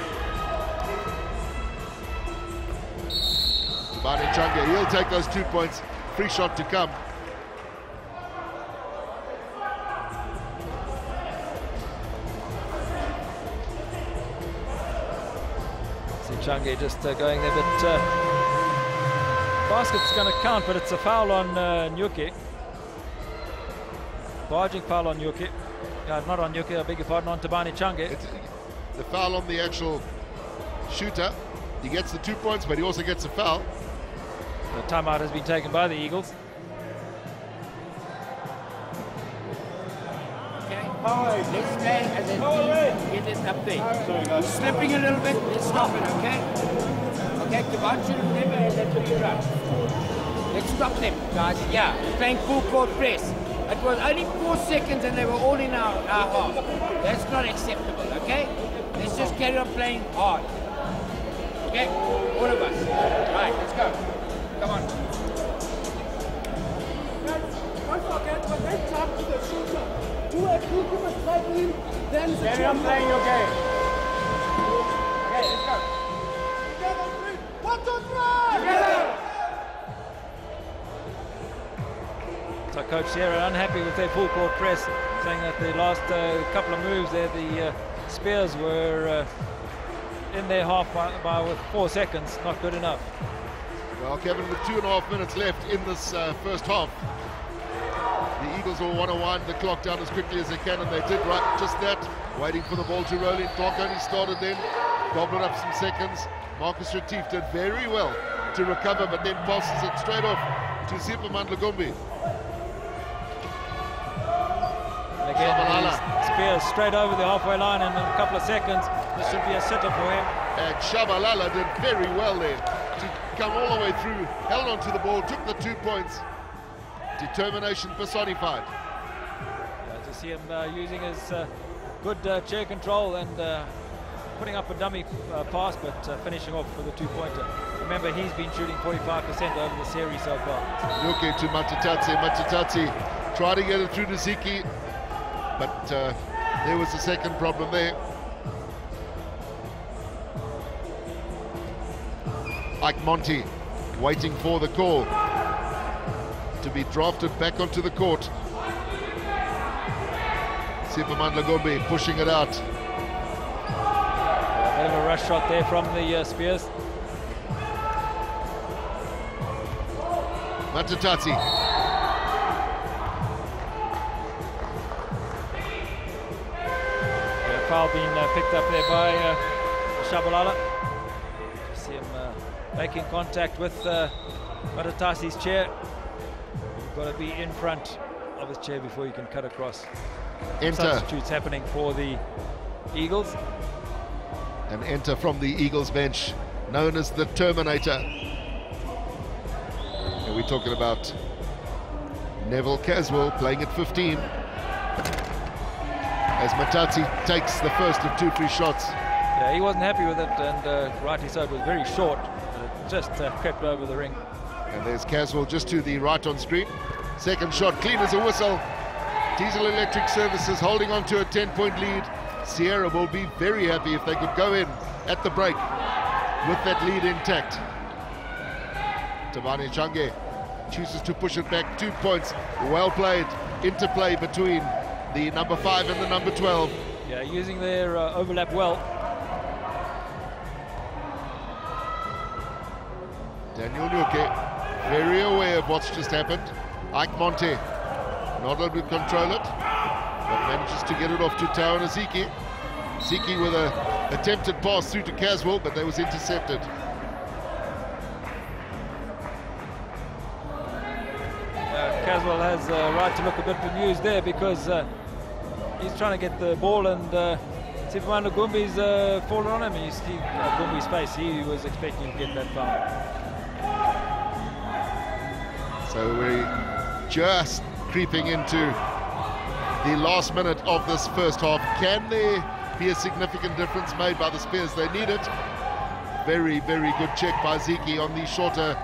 Tabane Changa, he'll take those 2 points. Free shot to come. Change just going there, but basket's going to count, but it's a foul on Nyuke. Barging foul on Nyuke. Not on Nyuke, I beg your pardon, on Tabane Change. The foul on the actual shooter. He gets the 2 points, but he also gets a foul. The timeout has been taken by the Eagles. Let's play as a team, get this up there. Sorry, guys. Slipping a little bit, let's stop it, okay? Okay, Tabane should have never had that 3 run. Let's stop them, guys. Yeah, we're playing full court press. It was only 4 seconds and they were all in our half. That's not acceptable, okay? Let's just carry on playing hard. Okay? All of us. Right, let's go. Come on. Don't forget, when they talk to the shooter, do a quick strike him, then the carry on playing your game. Okay, let's go. Together, 3. 1, 2, 3! Together! So Coach Sierra unhappy with their full court press, saying that the last couple of moves there, the Spears were in their half by with 4 seconds, not good enough. Well, Kevin, with 2.5 minutes left in this first half, the Eagles will want to wind the clock down as quickly as they can, and they did right just that, waiting for the ball to roll in. Clock only started then, gobbled up some seconds. Marcus Retief did very well to recover, but then passes it straight off to Superman Lagumbi. Again, Spears straight over the halfway line in a couple of seconds. This should be a sitter for him. And Shabalala did very well there to come all the way through, held on to the ball, took the 2 points. Determination personified. To see him using his good chair control and putting up a dummy pass, but finishing off with a 2-pointer. Remember, he's been shooting 45% over the series so far. Nyuke to Matatatsi. Matatatsi tried to get it through to Ziki, but there was a second problem there. Ike Monty waiting for the call to be drafted back onto the court. Superman Lagumbi pushing it out. A bit of a rush shot there from the Spears. Matatatsi. Foul being picked up there by Shabalala. See him making contact with Matatassi's chair. You've got to be in front of his chair before you can cut across. Enter. Substitutes happening for the Eagles. And enter from the Eagles bench, known as the Terminator. And we're talking about Neville Caswell playing at 15. As Matati takes the first of 2 free shots. Yeah, he wasn't happy with it, and rightly so. It was very short. It just crept over the ring. And there's Caswell just to the right on screen. Second shot, clean as a whistle. Diesel Electric Services holding on to a 10-point lead. Sierra will be very happy if they could go in at the break with that lead intact. Tabani Change chooses to push it back 2 points. Well played. Interplay between the number 5 and the number 12. Yeah, using their overlap well. Daniel Nuke, very aware of what's just happened. Ike Monte, not able to control it, but manages to get it off to Tao and Ziki. Ziki with an attempted pass through to Caswell, but that was intercepted. Caswell has a right to look a bit bemused there, because he's trying to get the ball, and Sipamanda Gumbi's fallen on him. You see Gumbi's face, he was expecting to get that foul. So we're just creeping into the last minute of this first half. Can there be a significant difference made by the Spears? They need it. Very, very good check by Ziki on the shorter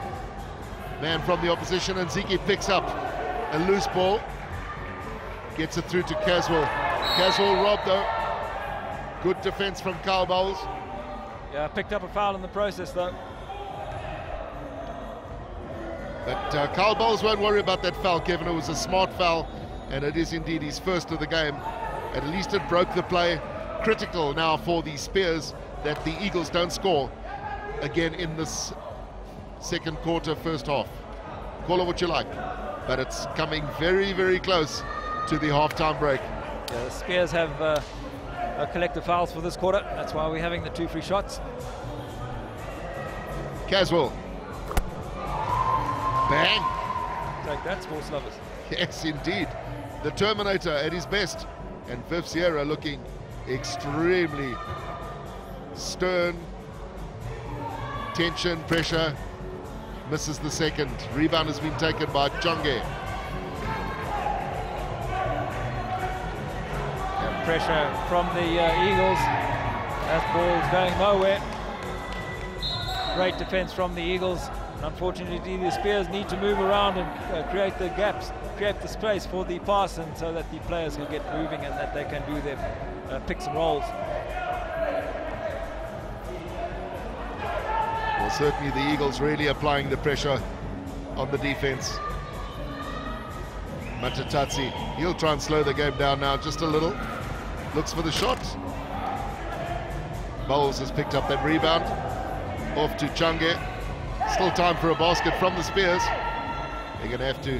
man from the opposition, and Ziki picks up a loose ball, gets it through to Caswell. Caswell robbed though. Good defense from Carl Bowles. Yeah, picked up a foul in the process though. But Carl Bowles won't worry about that foul, Kevin. It was a smart foul, and it is indeed his first of the game. At least it broke the play. Critical now for the Spears that the Eagles don't score again in this second quarter, first half. Call it what you like, but it's coming very, very close to the halftime break. Yeah, the Spears have collective fouls for this quarter. That's why we're having the 2 free shots. Caswell. Bang! Take that, sports lovers. Yes, indeed. The Terminator at his best. And Viv Sierra looking extremely stern. Tension, pressure. Misses the second. Rebound has been taken by Chonge. And pressure from the Eagles. That ball's going nowhere. Great defense from the Eagles. Unfortunately, the Spears need to move around and create the gaps, create the space for the pass, and so that the players can get moving and that they can do their picks and rolls. Well, certainly the Eagles really applying the pressure on the defense. Matatatsi, he'll try and slow the game down now just a little. Looks for the shot. Bowles has picked up that rebound. Off to Change. Still time for a basket from the Spears. They're going to have to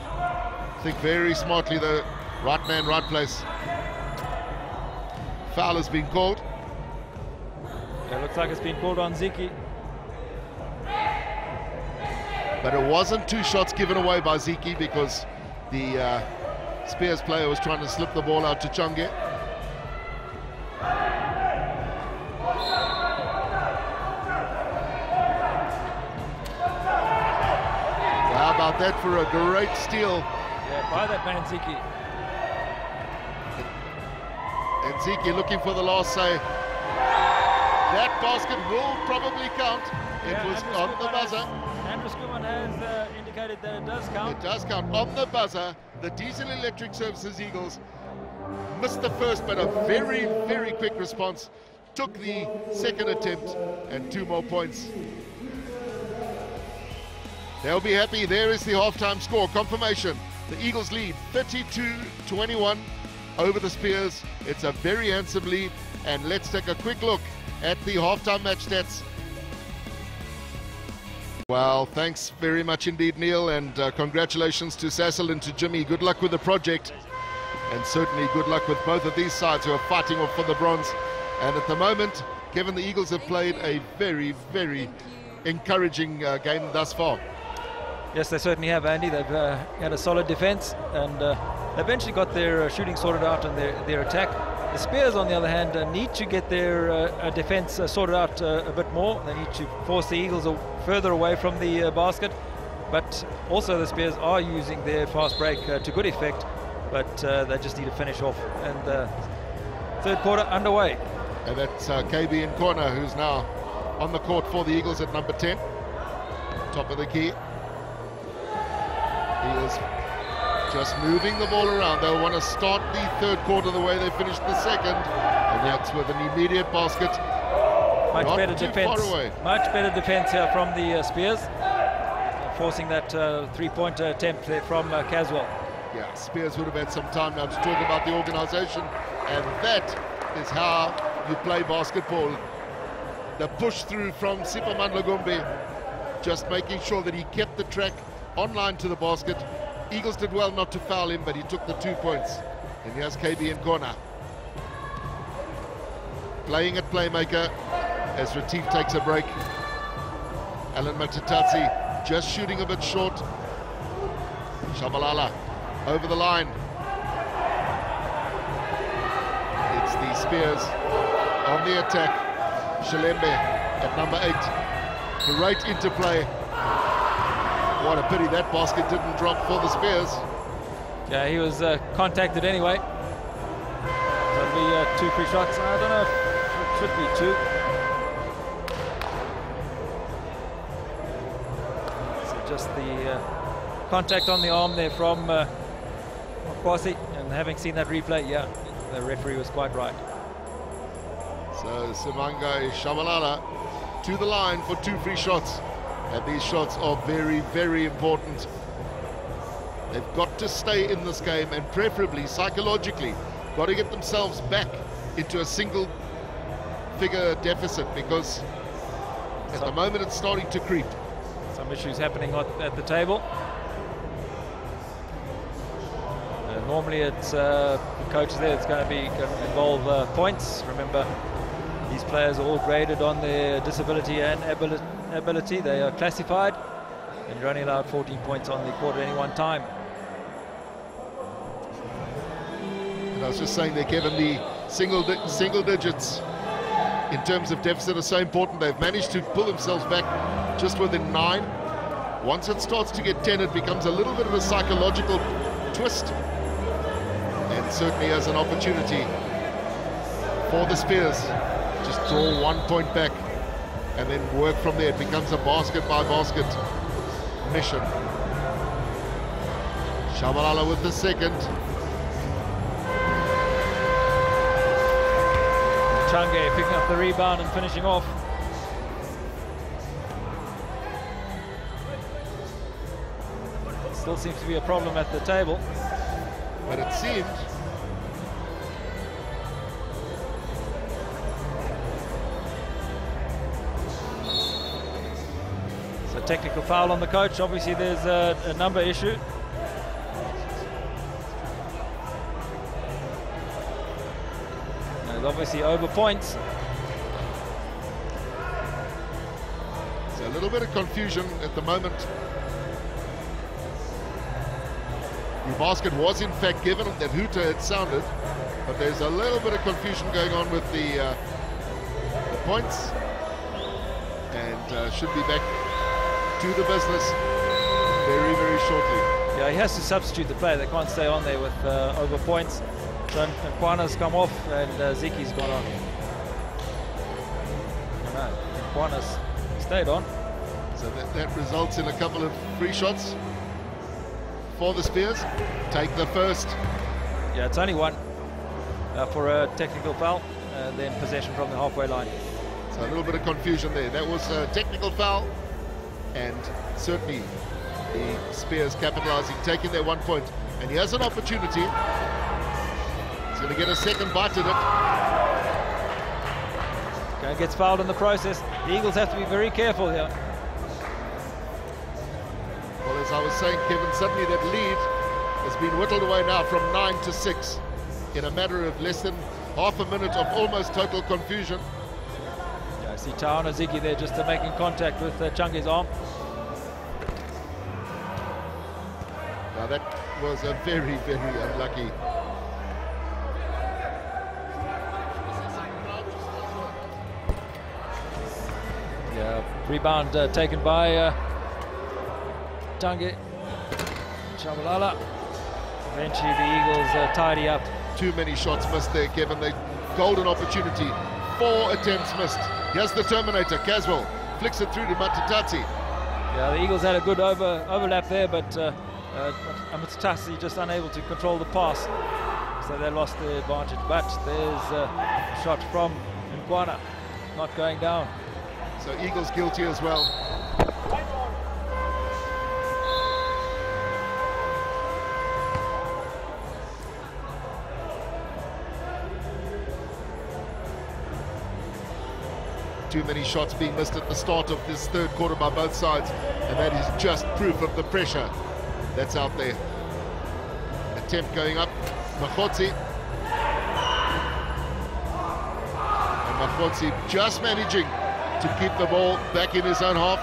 think very smartly though. Right man, right place. Foul has been called. Yeah, looks like it's been called on Ziki. But it wasn't 2 shots given away by Ziki, because the Spears player was trying to slip the ball out to Change. How about that for a great steal? Yeah, by that man Ziki. And Ziki looking for the last save. That basket will probably count. It was on the buzzer. Andrew Skuman has indicated that it does count. It does count on the buzzer. The Diesel Electric Services Eagles missed the first, but a very, very quick response. Took the second attempt and 2 more points. They'll be happy. There is the halftime score confirmation. The Eagles lead 32-21 over the Spears. It's a very handsome lead, and let's take a quick look at the halftime match stats. Well, thanks very much indeed, Neil, and congratulations to Sassel and to Jimmy. Good luck with the project, and certainly good luck with both of these sides who are fighting off for the bronze. And at the moment, Kevin, the Eagles have played a very, very encouraging game thus far. Yes, they certainly have, Andy. They've had a solid defense, and eventually got their shooting sorted out and their attack. The Spears, on the other hand, need to get their defense sorted out a bit more. They need to force the Eagles further away from the basket. But also the Spears are using their fast break to good effect, but they just need to finish off. And third quarter underway. And that's KB in corner, who's now on the court for the Eagles at number 10. Top of the key. He is just moving the ball around. They'll want to start the third quarter the way they finished the second, and that's with an immediate basket. Much Not better too defense. far away. Much better defense here from the Spears, forcing that three-pointer attempt there from Caswell. Yeah, Spears would have had some time now to talk about the organization, and that is how you play basketball. The push through from Sipaman Lagumbi, just making sure that he kept the track online to the basket. Eagles did well not to foul him, but he took the 2 points. And here's KB in corner, playing at playmaker as Retief takes a break. Alan Matatatsi just shooting a bit short. Shabalala over the line. It's the Spears on the attack. Shalembe at number 8. Great interplay. What a pity that basket didn't drop for the Spears. Yeah, he was contacted anyway. That'll be 2 free shots. I don't know if it should be 2. So just the contact on the arm there from Kwasi, and having seen that replay, yeah, the referee was quite right. So Simangai Shabalala to the line for 2 free shots. And these shots are very, very important. They've got to stay in this game, and preferably, psychologically, got to get themselves back into a single-figure deficit, because at the moment it's starting to creep. Some issues happening at the table. Normally it's the coaches there that's going to involve points. Remember, these players are all graded on their disability and ability. They are classified, and you're only allowed 14 points on the court at any one time. And I was just saying, they're given the single digits in terms of deficit are so important. They've managed to pull themselves back just within 9. Once it starts to get 10, it becomes a little bit of a psychological twist, and certainly has an opportunity for the Spears. Just draw 1 point back and then work from there. It becomes a basket by basket mission. Shabalala with the second. Change picking up the rebound and finishing off. Still seems to be a problem at the table. But it seemed technical foul on the coach. Obviously there's a number issue. There's obviously over points. There's a little bit of confusion at the moment. The basket was in fact given, that hooter had sounded, but there's a little bit of confusion going on with the points, and should be back to the business very, very shortly. Yeah, he has to substitute the play. They can't stay on there with over points. So Nkwana's come off and Ziki's gone on. No, Nkwana's stayed on. So that results in a couple of free shots for the Spears. Take the first. Yeah, it's only 1 for a technical foul, and then possession from the halfway line. So a little bit of confusion there. That was a technical foul, and certainly the Spears capitalizing, taking their 1 point. And he has an opportunity. He's going to get a second bite at it. Okay, gets fouled in the process. The Eagles have to be very careful here. Well, as I was saying, Kevin, suddenly that lead has been whittled away now from 9 to 6 in a matter of less than half a minute of almost total confusion. Yeah, I see Taona Ziki there just making contact with Change's arm. Now was a very, very unlucky. Yeah, rebound taken by Tange Shabalala. Eventually the Eagles tidy up. Too many shots missed there, Kevin. The golden opportunity. 4 attempts missed. Here's the Terminator. Caswell flicks it through to Matatati. Yeah, the Eagles had a good overlap there, but Matatati just unable to control the pass, so they lost the advantage. But there's a shot from Nkwana, not going down. So Eagles guilty as well. Too many shots being missed at the start of this third quarter by both sides, and that is just proof of the pressure that's out there. Attempt going up, Makhotsi. And Makhotsi just managing to keep the ball back in his own half,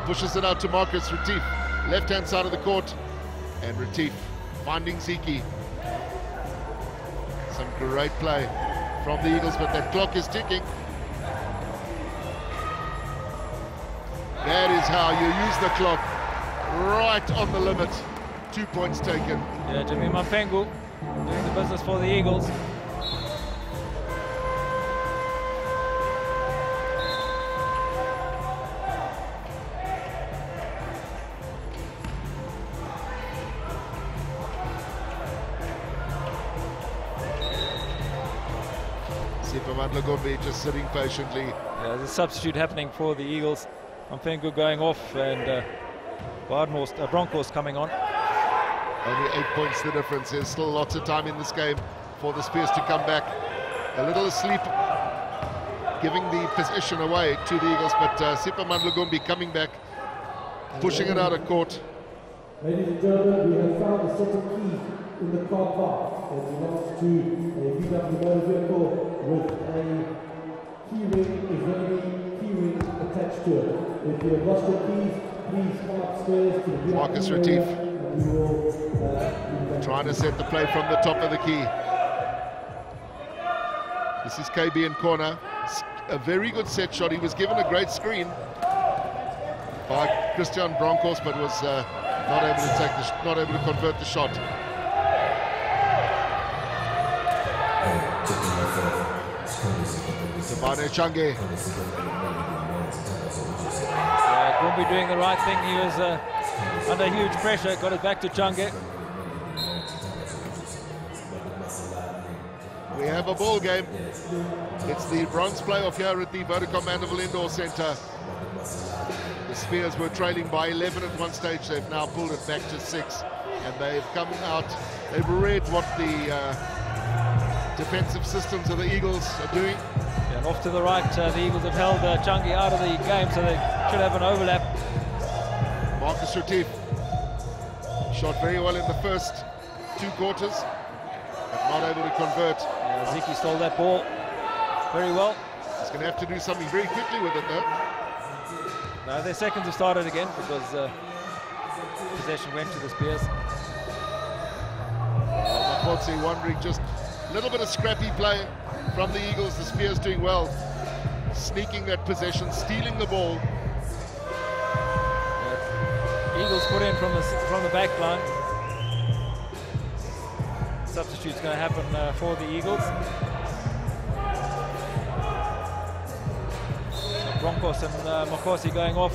pushes it out to Marcus Retief, left-hand side of the court, and Retief finding Ziki. Some great play from the Eagles, but that clock is ticking. That is how you use the clock, right on the limit. 2 points taken. Yeah, Jimmy Mampengu doing the business for the Eagles. Superman Lagombe just sitting patiently. Yeah, there's a substitute happening for the Eagles. Mampengu going off, and Broncos coming on. Only 8 points the difference. There's still lots of time in this game for the Spears to come back. A little asleep, giving the possession away to the Eagles, but Superman Lagombe coming back, pushing it out of court. Ladies and gentlemen, we have found a set of keys in the car park that belongs to a VW motor vehicle with a Israeli key ring attached to it. If you have lost your keys, please come upstairs to the Marcus Retief trying to set the play from the top of the key. This is KB in corner. A very good set shot. He was given a great screen by Christian Broncos, but was not able to convert the shot. Tabane Change. Gumbi doing the right thing. He was under huge pressure, got it back to Change. We have a ball game. It's the bronze playoff here at the Vodacom Mandeville Indoor Centre. The Spears were trailing by 11 at one stage. They've now pulled it back to 6, and they've come out. They've read what the defensive systems of the Eagles are doing. Yeah, and off to the right, the Eagles have held Changi out of the game, so they should have an overlap. Marcus Retief shot very well in the first 2 quarters, but not able to convert. Ziki stole that ball very well. He's going to have to do something very quickly with it, though. No, their seconds have started again because possession went to the Spears. Makhotsi wondering, just a little bit of scrappy play from the Eagles. The Spears doing well, sneaking that possession, stealing the ball. Eagles put in from the back line. Substitute's going to happen for the Eagles. So Broncos and Makosi going off.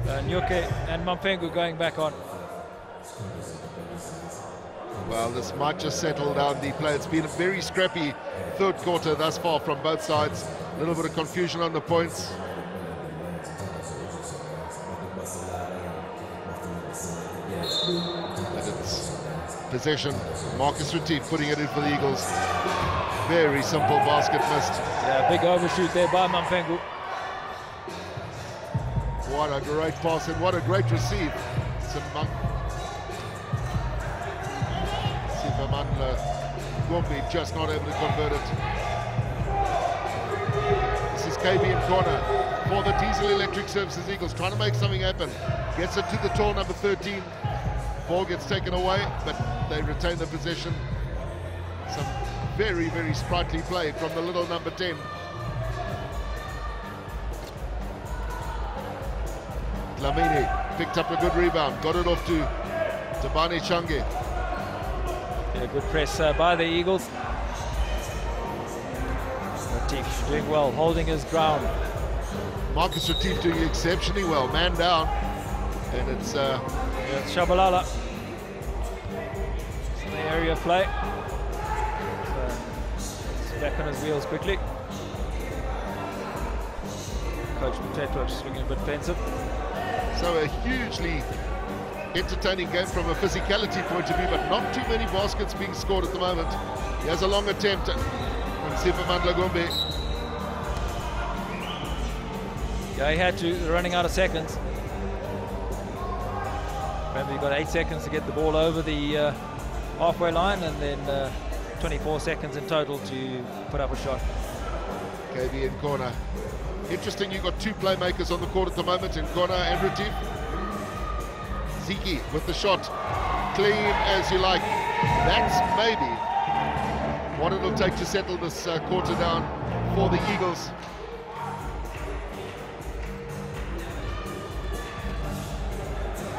Nyoke and Mampengu going back on. Well, this might just settle down the play. It's been a very scrappy third quarter thus far from both sides. A little bit of confusion on the points. But it's possession. Marcus Retief putting it in for the Eagles. Very simple basket missed. Yeah, big overshoot there by Mampengu. What a great pass and what a great receive. Superman Gombe just not able to convert it. This is KB in corner for the Diesel Electric Services Eagles, trying to make something happen. Gets it to the tall number 13. ball gets taken away, but they retain the possession. Some very, very sprightly play from the little number 10. Dlamini picked up a good rebound, got it off to Tabane Change. Yeah, good press by the Eagles. Retief doing well, holding his ground. Marcus Retief doing exceptionally well, man down. And it's Shabalala. It's in the area of play. So, back on his wheels quickly. Coach Potato swinging a bit defensive. So a hugely entertaining game from a physicality point of view, but not too many baskets being scored at the moment. He has a long attempt from Siphamandla Gombe. Yeah, he had to. They're running out of seconds. Remember, you've got 8 seconds to get the ball over the halfway line, and then 24 seconds in total to put up a shot. KB in corner. Interesting, you've got two playmakers on the court at the moment, in corner and Retief. Ziki with the shot, clean as you like. That's maybe what it'll take to settle this quarter down for the Eagles.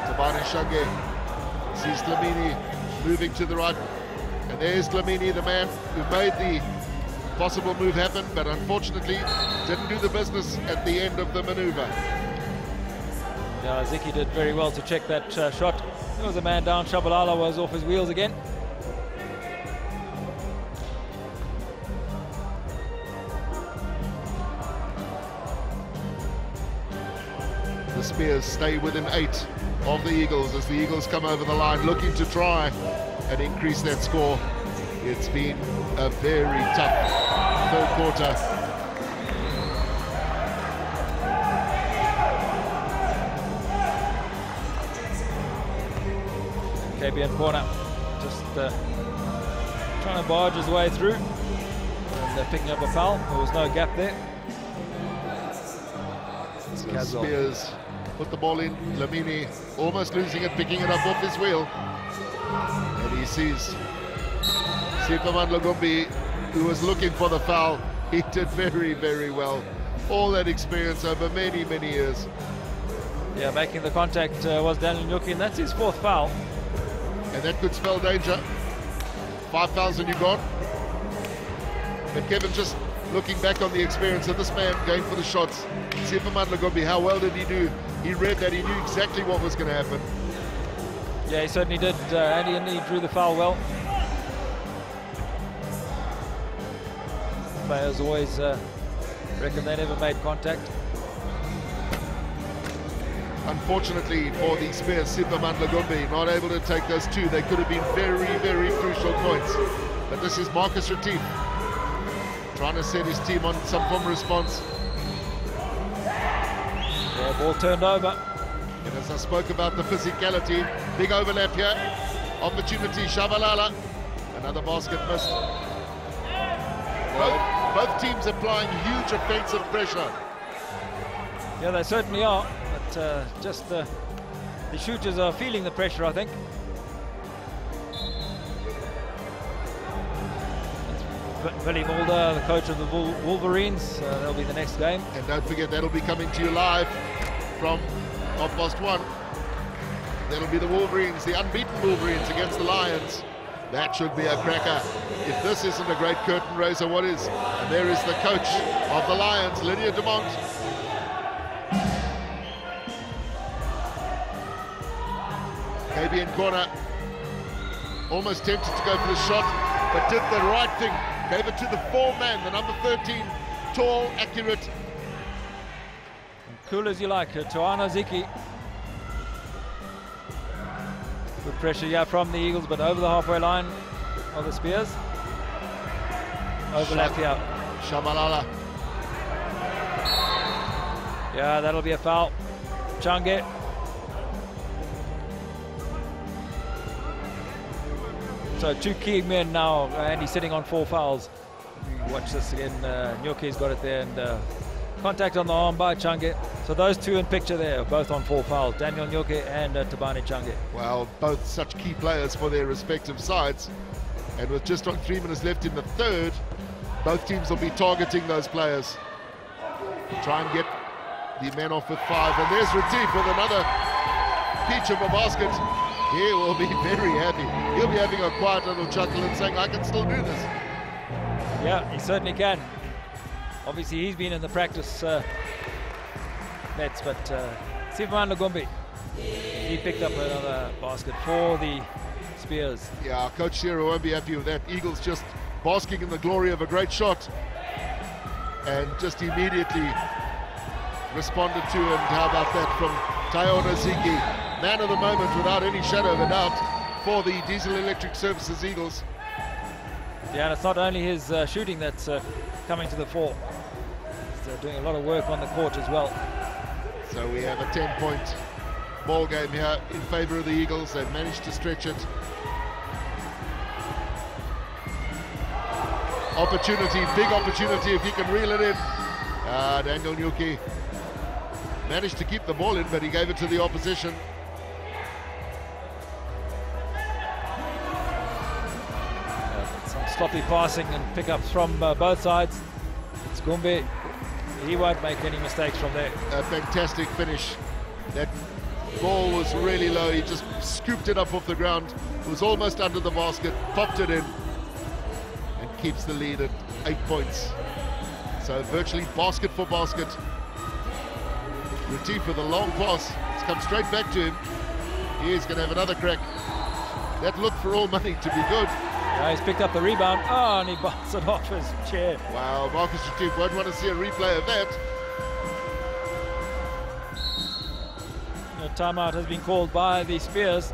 Tabane Change sees Dlamini moving to the right, and there's Dlamini, the man who made the possible move happen, but unfortunately didn't do the business at the end of the maneuver. Yeah, Ziki did very well to check that shot. There was a man down. Shabalala was off his wheels again. The Spears stay within 8 of the Eagles as the Eagles come over the line looking to try and increase that score. It's been a very tough third quarter. KB in corner, just trying to barge his way through, and they're picking up a foul. There was no gap there. So Spears put the ball in. Dlamini almost losing it, picking it up off his wheel, and he sees Siphamandla Gombe, who was looking for the foul. He did very, very well. All that experience over many, many years. Yeah, making the contact was Daniel Nyoki, and that's his 4th foul. And that could spell danger. 5 fouls and you're gone. But Kevin, just looking back on the experience of this man going for the shots, Siphamandla Gombe, how well did he do? He read that, he knew exactly what was going to happen. Yeah, he certainly did, and he drew the foul well. Players always reckon they never made contact. Unfortunately for the Spears, Siphamandla Gombe not able to take those 2. They could have been very, very crucial points. But this is Marcus Retief trying to set his team on some form of response. Yeah, ball turned over. And as I spoke about the physicality, big overlap here. Opportunity, Shabalala. Another basket missed. Both teams applying huge offensive pressure. Yeah, they certainly are. But just the shooters are feeling the pressure, I think. Billy Mulder, the coach of the Wolverines, that'll be the next game. And don't forget, that'll be coming to you live from 1:30. That'll be the Wolverines, the unbeaten Wolverines against the Lions. That should be a cracker. If this isn't a great curtain raiser, what is? And there is the coach of the Lions, Lydia Dumont. KB in corner, almost tempted to go for the shot, but did the right thing. Gave it to the 4-man, the number 13, tall, accurate. And cool as you like, Toana Ziki. Good pressure here from the Eagles, but over the halfway line of the Spears. Overlap here. Shabalala. Yeah, that'll be a foul. Change. So 2 key men now, and he's sitting on 4 fouls. You watch this again, Nyoki's got it there, and Contact on the arm by Change. So those two in picture there, both on 4 fouls, Daniel Nyoke and Tabani Change. Well, both such key players for their respective sides. And with just on 3 minutes left in the third, both teams will be targeting those players. Try and get the men off with 5. And there's Retief with another peach of a basket. He will be very happy. He'll be having a quiet little chuckle and saying, I can still do this. Yeah, he certainly can. Obviously, he's been in the practice nets, but Sivan Lugumbi, he picked up another basket for the Spears. Yeah, Coach Shearer won't be happy with that. Eagles just basking in the glory of a great shot and just immediately responded to, and how about that from Taiona Ziki? Man of the moment without any shadow of a doubt for the Diesel Electric Services Eagles. Yeah, and it's not only his shooting that's coming to the fore. He's doing a lot of work on the court as well. So we have a 10-point ball game here in favor of the Eagles. They've managed to stretch it. Opportunity, big opportunity if he can reel it in. Daniel Nyoke managed to keep the ball in, but he gave it to the opposition. Some sloppy passing and pickups from both sides. It's Gumbi. He won't make any mistakes from there. A fantastic finish. That ball was really low. He just scooped it up off the ground. It was almost under the basket, popped it in, and keeps the lead at 8 points. So virtually basket for basket. Retief with a long pass. It's come straight back to him. He's going to have another crack. That looked for all money to be good. Yeah, he's picked up the rebound. Oh, and he bounced it off his chair. Wow, Marcus Retief won't want to see a replay of that. A timeout has been called by the Spears.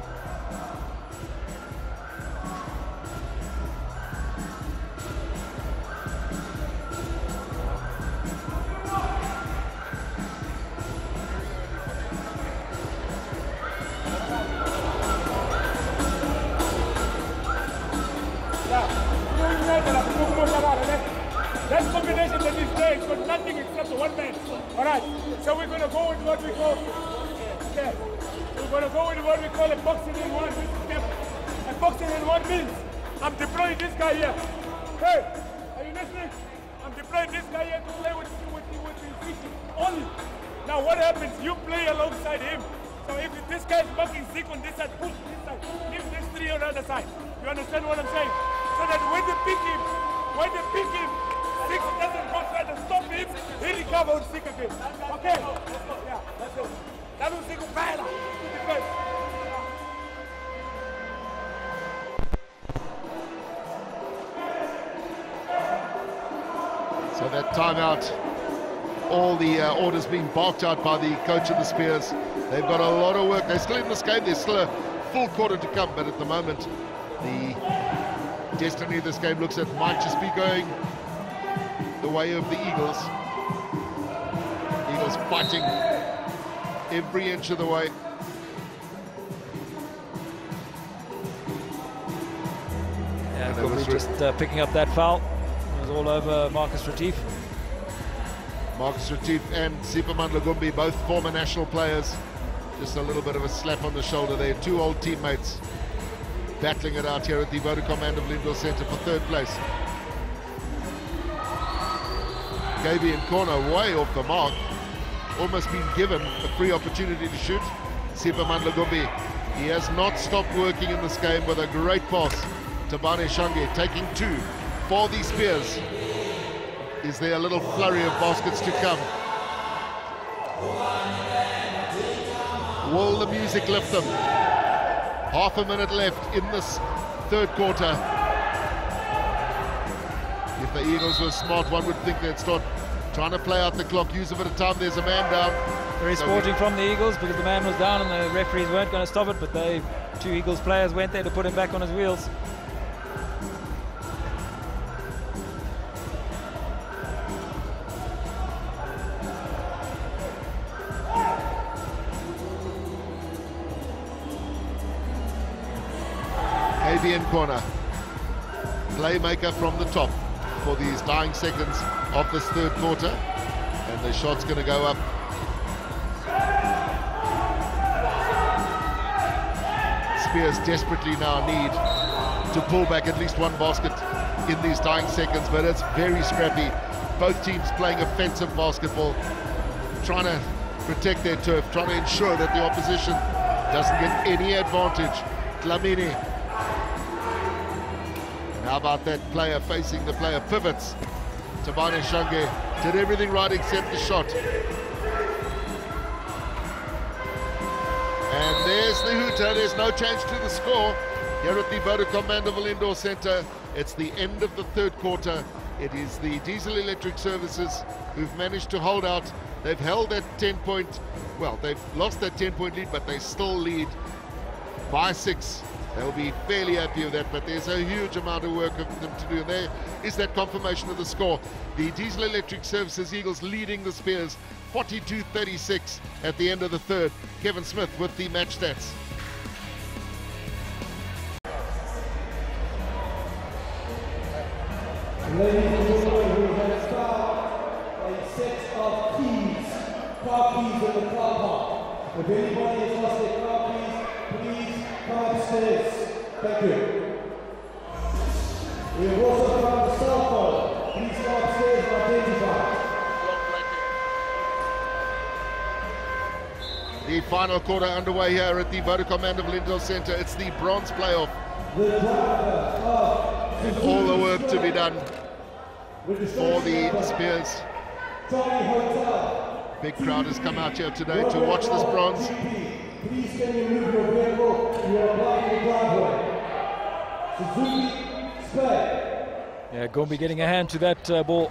That combination that is there is got nothing except one man. All right, so we're going to go with what we call, we're going to go with what we call a boxing in one. This is different. A boxing in one means I'm deploying this guy here. Hey, are you listening? I'm deploying this guy here to play with the Zeke only. Now what happens? You play alongside him. So if this guy is blocking Zeke on this side, push this side, leave this 3 on the other side. You understand what I'm saying? So that when they pick him, Zeke doesn't go try to stop him, he recovers on Zeke again. Okay? Yeah, that's it. That was Zeke Baila to defense. So that timeout, all the orders being barked out by the coach of the Spears. They've got a lot of work. They're still in this game. There's still a full quarter to come, but at the moment, the destiny of this game looks like it might just be going the way of the Eagles. Eagles fighting every inch of the way. Yeah, Gumbi just picking up that foul. It was all over Marcus Retief. Marcus Retief and Sipaman Lugumbi, both former national players. Just a little bit of a slap on the shoulder there. 2 old teammates battling it out here at the Vodacom and of Lindor Centre for 3rd place. KB in corner, way off the mark. Almost been given a free opportunity to shoot. Sipaman Lugumbi, he has not stopped working in this game with a great pass. Tabane Shange taking 2 for the Spears. Is there a little flurry of baskets to come? Will the music lift them? Half a minute left in this 3rd quarter. If the Eagles were smart, one would think they'd start trying to play out the clock, use a bit of time. There's a man down. Very sporting from the Eagles because the man was down and the referees weren't going to stop it, but 2 Eagles players went there to put him back on his wheels. In corner, playmaker from the top for these dying seconds of this 3rd quarter, And the shot's going to go up. Spears desperately now need to pull back at least one basket in these dying seconds, but it's very scrappy. Both teams playing offensive basketball, trying to protect their turf, trying to ensure that the opposition doesn't get any advantage. Dlamini. And how about that player facing the player? Pivots. Tabane Shange did everything right except the shot. And there's the hooter. There's no change to the score here at the Vodacom Mandeville Indoor Centre. It's the end of the third quarter. It is the Diesel Electric Services who've managed to hold out. They've held that 10-point, well, they've lost that 10-point lead, but they still lead by 6. They'll be fairly happy with that, but there's a huge amount of work for them to do. And there is that confirmation of the score. The Diesel Electric Services Eagles leading the Spears 42-36 at the end of the third. Kevin Smith with the match stats. Ladies and gentlemen, we have start a set of keys, car keys in the car park. If anybody has lost their car keys, please come upstairs. Thank you. We have also found the cell phone. Please come upstairs and identify. The final quarter underway here at the Vodacom Mandeville Indoor Centre. It's the bronze playoff. The driver of And all the work to be done for the Spears. Big crowd has come out here today to watch this bronze. Please can you move your vehicle? You are blocking the driveway. Suzuki, Spade. Yeah, Gombe getting a hand to that ball.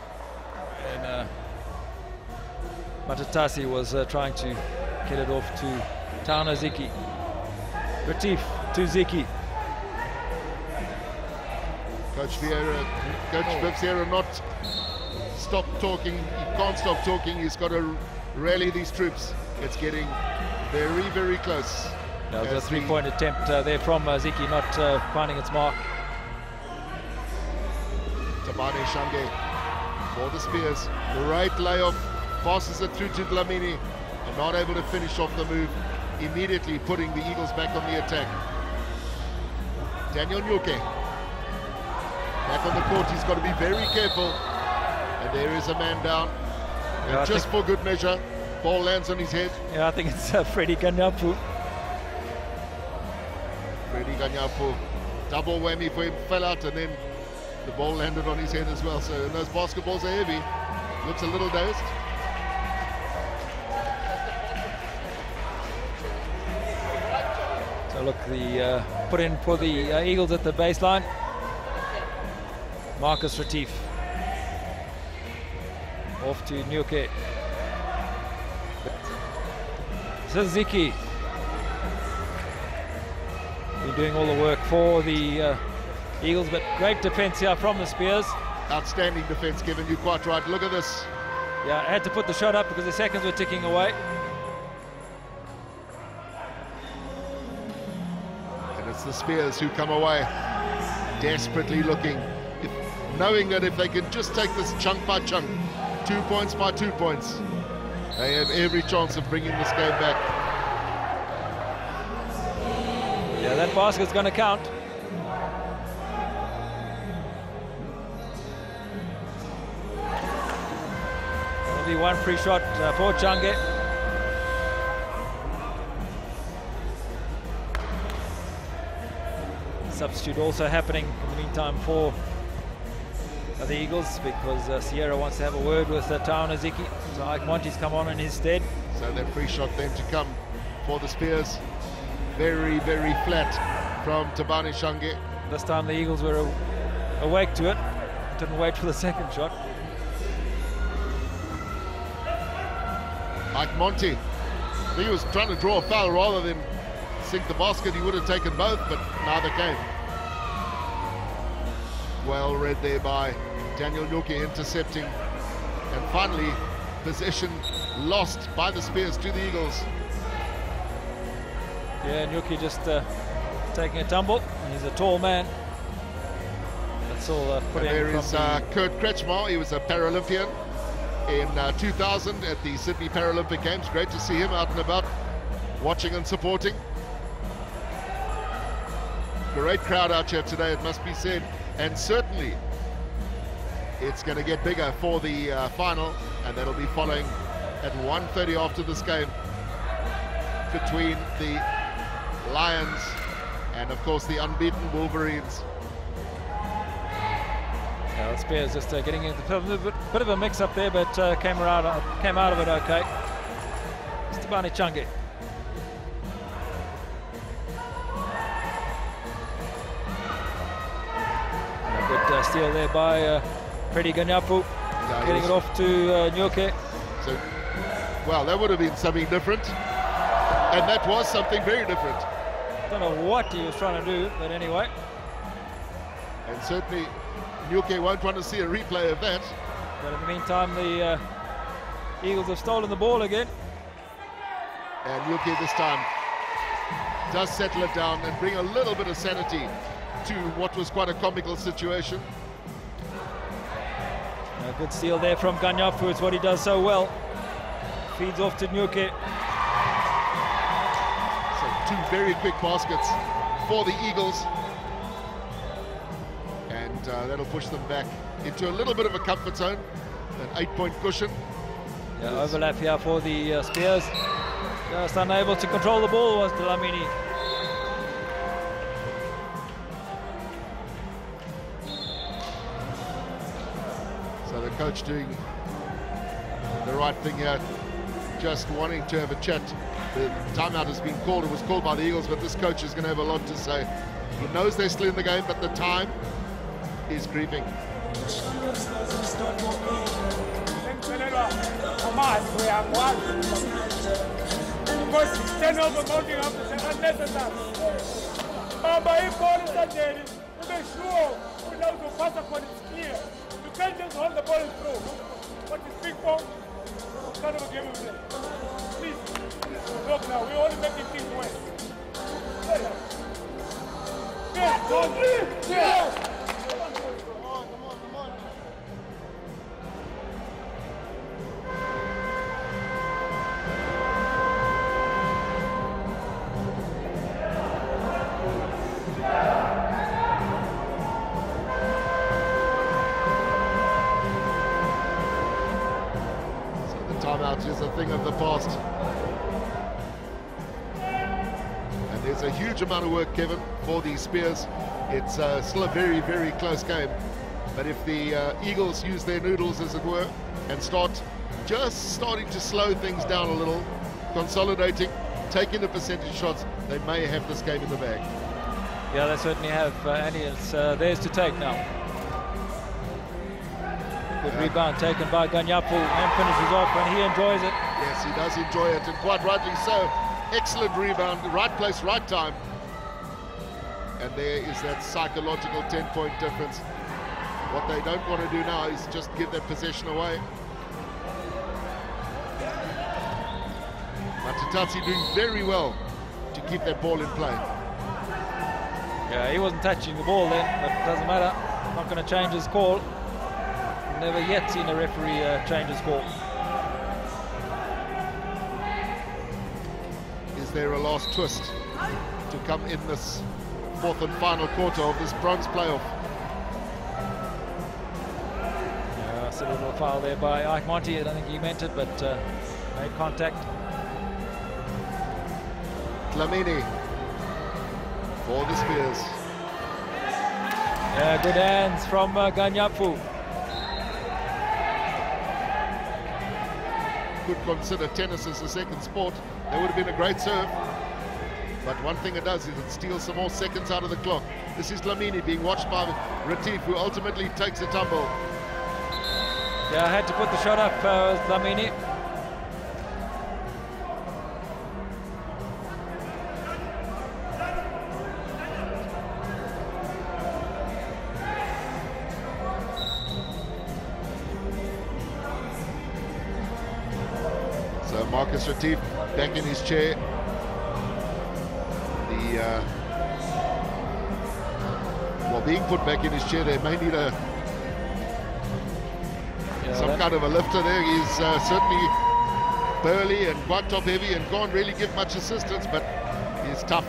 And Matatasi was trying to get it off to Tauna Ziki. Retief to Ziki. Coach Vieira not stop talking. He can't stop talking. He's got to rally these troops. It's getting very, very close. That was a three-point attempt there from Ziki, not finding its mark. Tabane Shange for the Spears. Great layoff, passes it through to Dlamini, and not able to finish off the move, immediately putting the Eagles back on the attack. Daniel Nyoke back on the court. He's got to be very careful, and there is a man down. And Yeah, just for good measure, ball lands on his head. Yeah, I think it's Freddie Ganyapu. Freddie Ganyapu, double whammy for him, fell out, and then the ball landed on his head as well. So those basketballs are heavy. Looks a little dazed. So look, the put in for the Eagles at the baseline. Marcus Retief. Off to Nyoke. Ziki. Been doing all the work for the Eagles, but great defense here from the Spears. Outstanding defense, Kevin, you're quite right. Look at this. Yeah, I had to put the shot up because the seconds were ticking away. And it's the Spears who come away desperately looking, knowing that if they can just take this chunk by chunk, 2 points by 2 points, they have every chance of bringing this game back. Yeah, that basket's going to count. There'll be one free shot for Change. Substitute also happening in the meantime for the Eagles, because Sierra wants to have a word with Tauna Ziki. So Ike Monty's come on in his stead. So that free shot then to come for the Spears. Very, very flat from Tabane Shange. This time the Eagles were awake to it. Didn't wait for the second shot. Ike Monty, he was trying to draw a foul rather than sink the basket. He would have taken both, but neither came. Well read there by Daniel Nyoke, intercepting. And finally, possession lost by the Spears to the Eagles. Yeah, Nyoke just taking a tumble. He's a tall man. That's all put And in there from is the Kurt Kretschmar. He was a Paralympian. in 2000 at the Sydney Paralympic Games. Great to see him out and about, watching and supporting. Great crowd out here today, it must be said, and certainly it's going to get bigger for the final, and that'll be following at 1:30 after this game between the Lions and, of course, the unbeaten Wolverines. The Spears just getting into a bit of a mix-up there, but came out of it okay. Stabani Changi. Good steal there by Freddie Ganyapu, getting it off to Nyoke. So, well, that would have been something different, and that was something very different. Don't know what he was trying to do, but anyway. And certainly Nyoke won't want to see a replay of that. But in the meantime, the Eagles have stolen the ball again. And Nyoke this time does settle it down and bring a little bit of sanity to what was quite a comical situation. A good steal there from Ganyapu, it's what he does so well. Feeds off to Nyoke. So 2 very quick baskets for the Eagles. And that'll push them back into a little bit of a comfort zone, an 8-point cushion. Yeah, overlap here for the Spears. Just unable to control the ball was Dlamini. So the coach doing the right thing here, just wanting to have a chat. The timeout has been called. It was called by the Eagles, but this coach is going to have a lot to say. He knows they're still in the game, but the time is creeping. Because it's 10 over mounting up is unnecessary. But if ball is not there, to make sure we know to pass up when it's clear. You can't just hold the ball and throw. What is big ball? What kind of a game we play? Please, look now, we're only making things worse. Yes, yes. Is a thing of the past. And there's a huge amount of work, Kevin, for the Spears. It's still a very, very close game. But if the Eagles use their noodles, as it were, and starting to slow things down a little, consolidating, taking the percentage shots, they may have this game in the bag. Yeah, they certainly have, and it's theirs to take now. Good rebound taken by Ganyapu and finishes off, and he enjoys it. Yes, he does enjoy it, and quite rightly so. Excellent rebound, right place, right time. And there is that psychological 10-point difference. What they don't want to do now is just give that possession away. Matatatsi doing very well to keep that ball in play. Yeah, he wasn't touching the ball then, but it doesn't matter. Not going to change his call. Never yet seen a referee change his call. Is there a last twist to come in this 4th and final quarter of this bronze playoff? Yeah, it's a little foul there by Ike Monty. I don't think he meant it, but made contact. Dlamini for the Spears. Yeah, good hands from Ganyapu. Could consider tennis as a second sport. That would have been a great serve. But one thing it does is it steals some more seconds out of the clock. This is Dlamini being watched by Retief, who ultimately takes a tumble. Yeah, I had to put the shot up, Dlamini. So Marcus Retief back in his chair. Well, being put back in his chair, they may need some kind kind of a lifter there. He's certainly burly and quite top heavy and can't really give much assistance, but he's tough.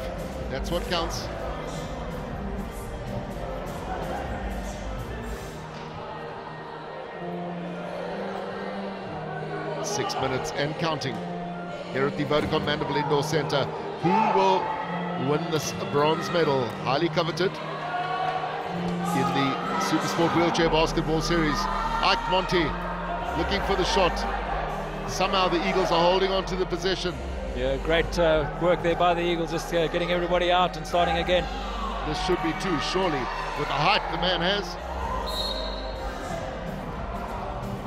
That's what counts. Six minutes and counting here at the Vodacom Mandeville Indoor Centre. Who will win this bronze medal? Highly coveted in the Supersport Wheelchair Basketball Series. Ike Monty looking for the shot. Somehow the Eagles are holding on to the possession. Yeah, great work there by the Eagles, just getting everybody out and starting again. This should be two, surely, with the height the man has.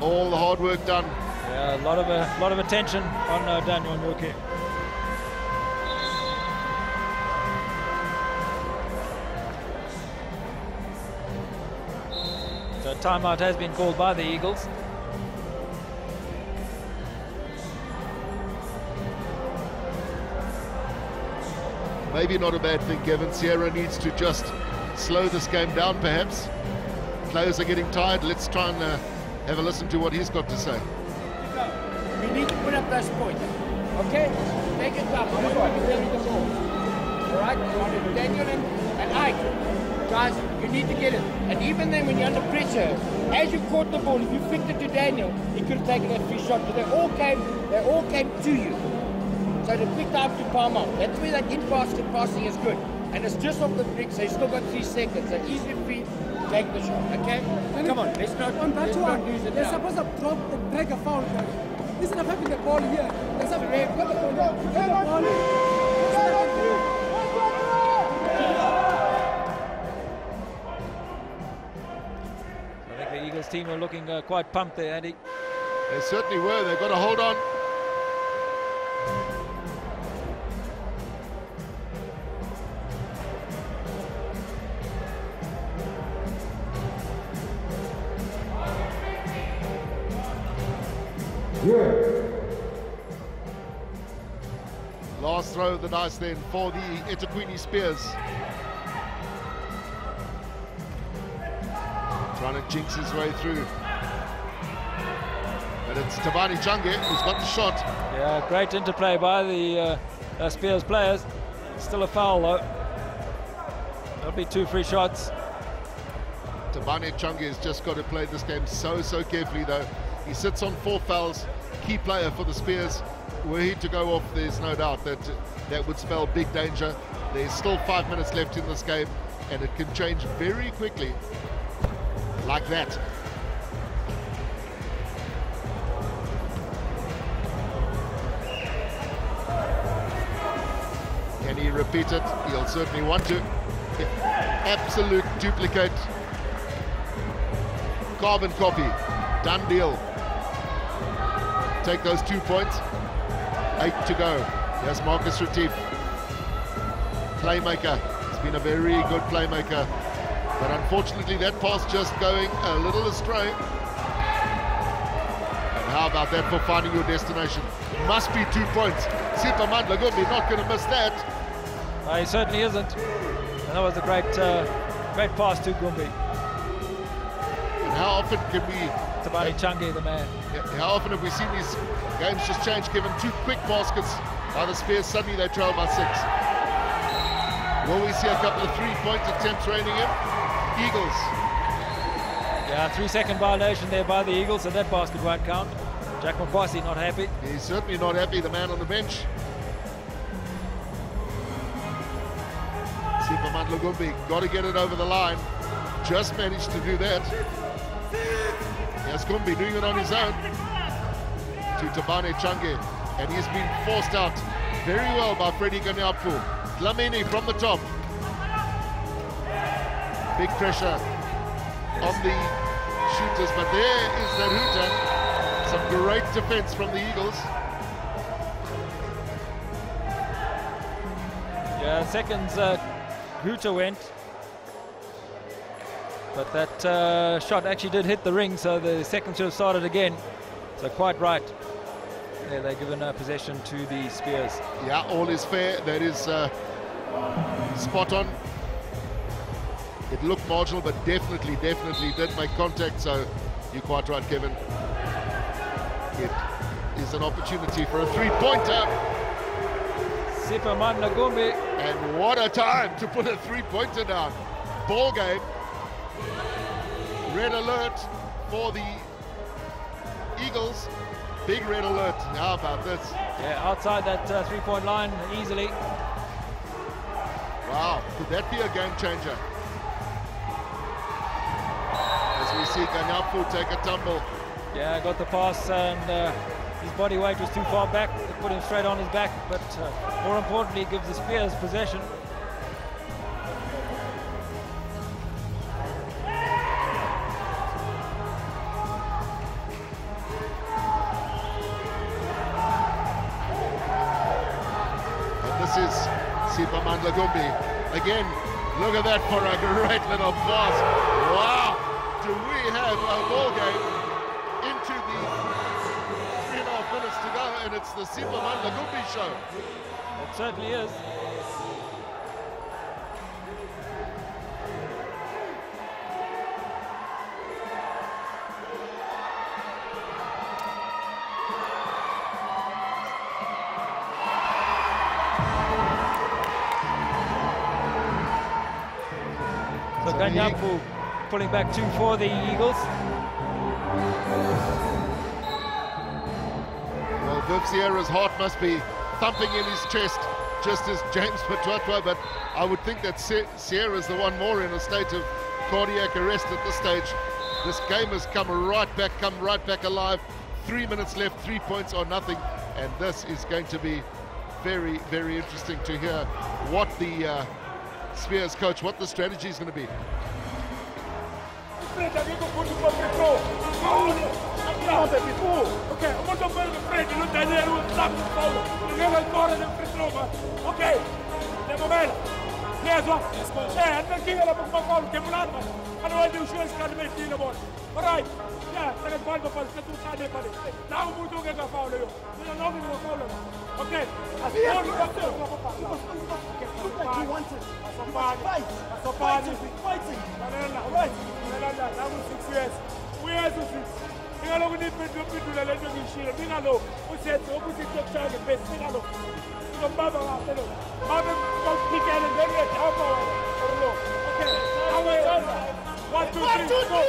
All the hard work done. Yeah, a lot of attention on Daniel Nyoke. So timeout has been called by the Eagles. Maybe not a bad thing, Kevin. Sierra needs to just slow this game down, perhaps. Players are getting tired. Let's try and have a listen to what he's got to say. We need to put up those points, okay? Take it up. All right? Daniel and Ike, guys, you need to get it. And even then, when you're under pressure, as you caught the ball, if you flicked it to Daniel, he could have taken that free shot. But they all came to you. So to pick up to palm up. That's where that in-basket passing is good. And it's just off the brick, so he's still got 3 seconds. So easy free, take the shot, okay? Come on, let's not lose it. They're supposed to drop and break a foul, guys. Instead of having the ball here, they're supposed to get the ball. I think the Eagles team are looking quite pumped there, Andy. They certainly were. They've got to hold on. Last throw of the dice then for the Ethekwini Spears. Trying to jinx his way through. But it's Tabani Change who's got the shot. Yeah, great interplay by the Spears players. Still a foul though. There'll be 2 free shots. Tabani Change has just got to play this game so carefully though. He sits on 4 fouls. Key player for the Spears. Were he to go off, there's no doubt that that would spell big danger. There's still 5 minutes left in this game, and it can change very quickly, like that. Can he repeat it? He'll certainly want to. Absolute duplicate. Carbon copy. Done deal. Take those 2 points. 8 to go. Here's Marcus Retief. Playmaker. He's been a very good playmaker. But unfortunately that pass just going a little astray. And how about that for finding your destination? Must be 2 points. Superman Lagumbi not going to miss that. He certainly isn't. And that was a great pass to Gumbi. And how often can we... Tabani Change, the man. How often have we seen these games just change, given 2 quick baskets by the Spears, suddenly they trail by 6. Will we see a couple of 3-point attempts raining in? Eagles. Yeah, 3-second violation there by the Eagles, and that basket won't count. Jack Mabasi not happy. He's certainly not happy, the man on the bench. Superman Lugumbi, got to get it over the line. Just managed to do that. Here's Gumbi doing it on his own to Tabane Change, and he's been forced out very well by Freddie Ganyapu. Dlamini from the top. Big pressure on the shooters, but there is Naruta. Some great defense from the Eagles. Yeah, seconds Huta went. But that shot actually did hit the ring, so the second should have started again. So quite right. Yeah, they're given possession to the Spears. Yeah, all is fair. That is spot on. It looked marginal, but definitely did make contact. So you're quite right, Kevin. It is an opportunity for a three-pointer. Superman Nagumbi. And what a time to put a three-pointer down. Ball game. Red alert for the Eagles. Big red alert. How about this? Yeah, outside that three-point line easily. Wow, could that be a game changer? As we see Ganyapu take a tumble. Yeah, got the pass and his body weight was too far back. It put him straight on his back, but more importantly, it gives the Spears possession. This is Superman Lagumbi. Again, look at that for a great little pass. Wow! Do we have a ball game into the 3.5 minutes to go, and it's the Superman Lagumbi show. It certainly is. So Ganyapu pulling back 2 for the Eagles. Well, Viv Sierra's heart must be thumping in his chest, just as James Patwatwa, but I would think that Sierra's the one more in a state of cardiac arrest at this stage. This game has come right back alive. 3 minutes left, 3 points or nothing, and this is going to be very, very interesting to hear what the Spears coach, what the strategy is going to be. Okay, I'm going to put the Fred, you know, Daniel will stop the foul. You never thought of the free throw, okay. Never mind. Here's what. Yeah, I'm not giving up a foul. Come on, man. I don't want to show us kind of make deal about. All right. Yeah, second ball, but let's do Sunday for it. Now we're going to get a foul. You don't know me to foul. Okay. Look like you wanted. That's a party. Fighting. All right. That was 6 years. We are 6 years. We are looking at the legend in Chile. We are low. We said, opposite to China, best. We are low. We are Baba. Baba, don't pick it and then let's help our low. Okay. Now 1, 2, 3, go.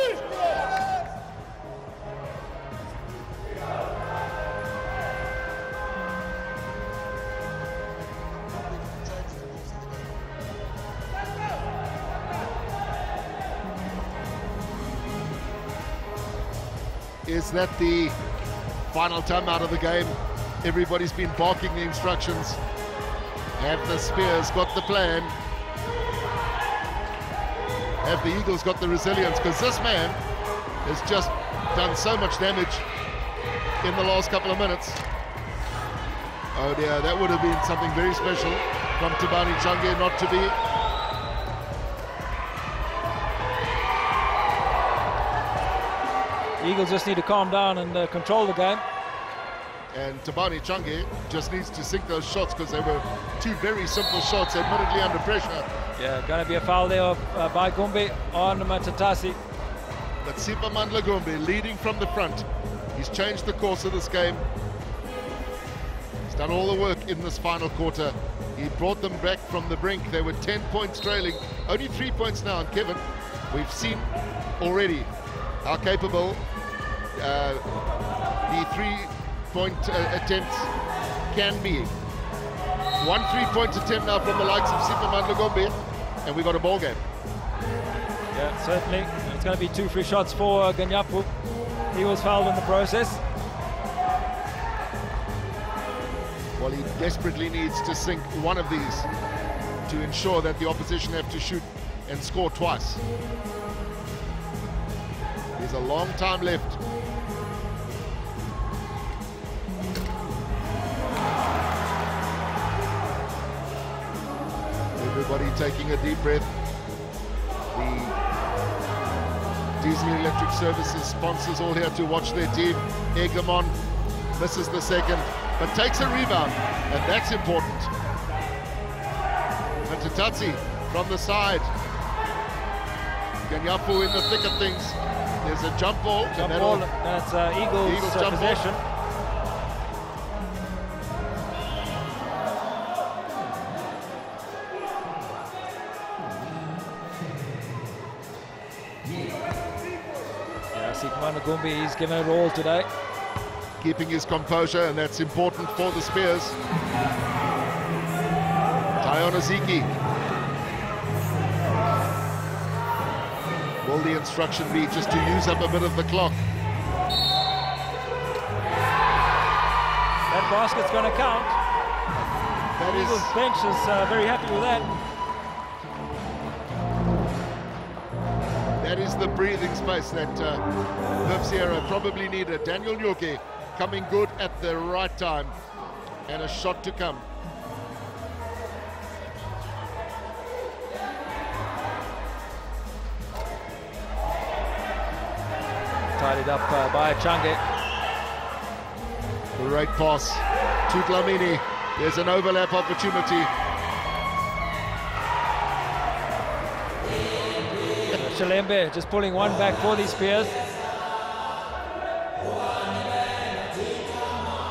Is that the final time out of the game? Everybody's been barking the instructions. Have the Spears got the plan? Have the Eagles got the resilience? Because this man has just done so much damage in the last couple of minutes. Oh dear, that would have been something very special from Tabani Change not to be. Eagles just need to calm down and control the game. And Tabani Change just needs to sink those shots because they were 2 very simple shots, admittedly under pressure. Yeah, going to be a foul there by Gumbi on Matatasi. But Superman Lagumbi leading from the front. He's changed the course of this game. He's done all the work in this final quarter. He brought them back from the brink. They were 10 points trailing. Only 3 points now. And Kevin, we've seen already how capable the 3-point attempts can be. 1 3-point attempt now from the likes of Superman Lagumbi, and we got a ball game. Yeah, certainly. It's going to be 2 free shots for Ganyapu. He was fouled in the process. Well, he desperately needs to sink one of these to ensure that the opposition have to shoot and score twice. There's a long time left. Everybody taking a deep breath. The Diesel Electric Services sponsors all here to watch their team. Egg them on, misses the second, but takes a rebound, and that's important. Matatasi from the side. Ganyapu in the thick of things. There's a jump ball. That's Eagles jump possession. ball. Siphamanda Gumbi, he's given it all today. Keeping his composure, and that's important for the Spears. Taiona Ziki. Will the instruction be just to use up a bit of the clock? That basket's going to count. That The Eagles bench is very happy with that. That is the breathing space that Herb Sierra probably needed. Daniel Nyoke coming good at the right time, and a shot to come. Tidied up by Change. Great pass to Dlamini. There's an overlap opportunity. Shalembe just pulling one back for these Spears.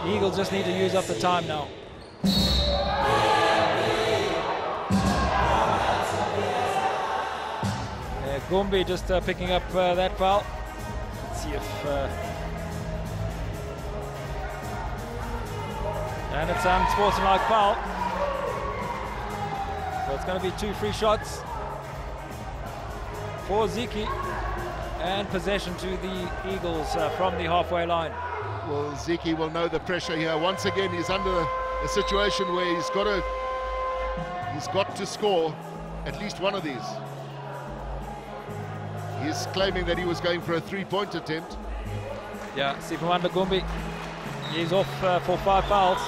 The Eagles just need to use up the time now. Gumbi just picking up that foul. Let's see if... and it's an unsportsmanlike foul. So it's going to be 2 free shots for Ziki, and possession to the Eagles from the halfway line. Well, Ziki will know the pressure here. Once again, he's under a situation where he's got to score at least one of these. He's claiming that he was going for a 3-point attempt. Yeah, Siphamanda Gumbi, he's off for 5 fouls.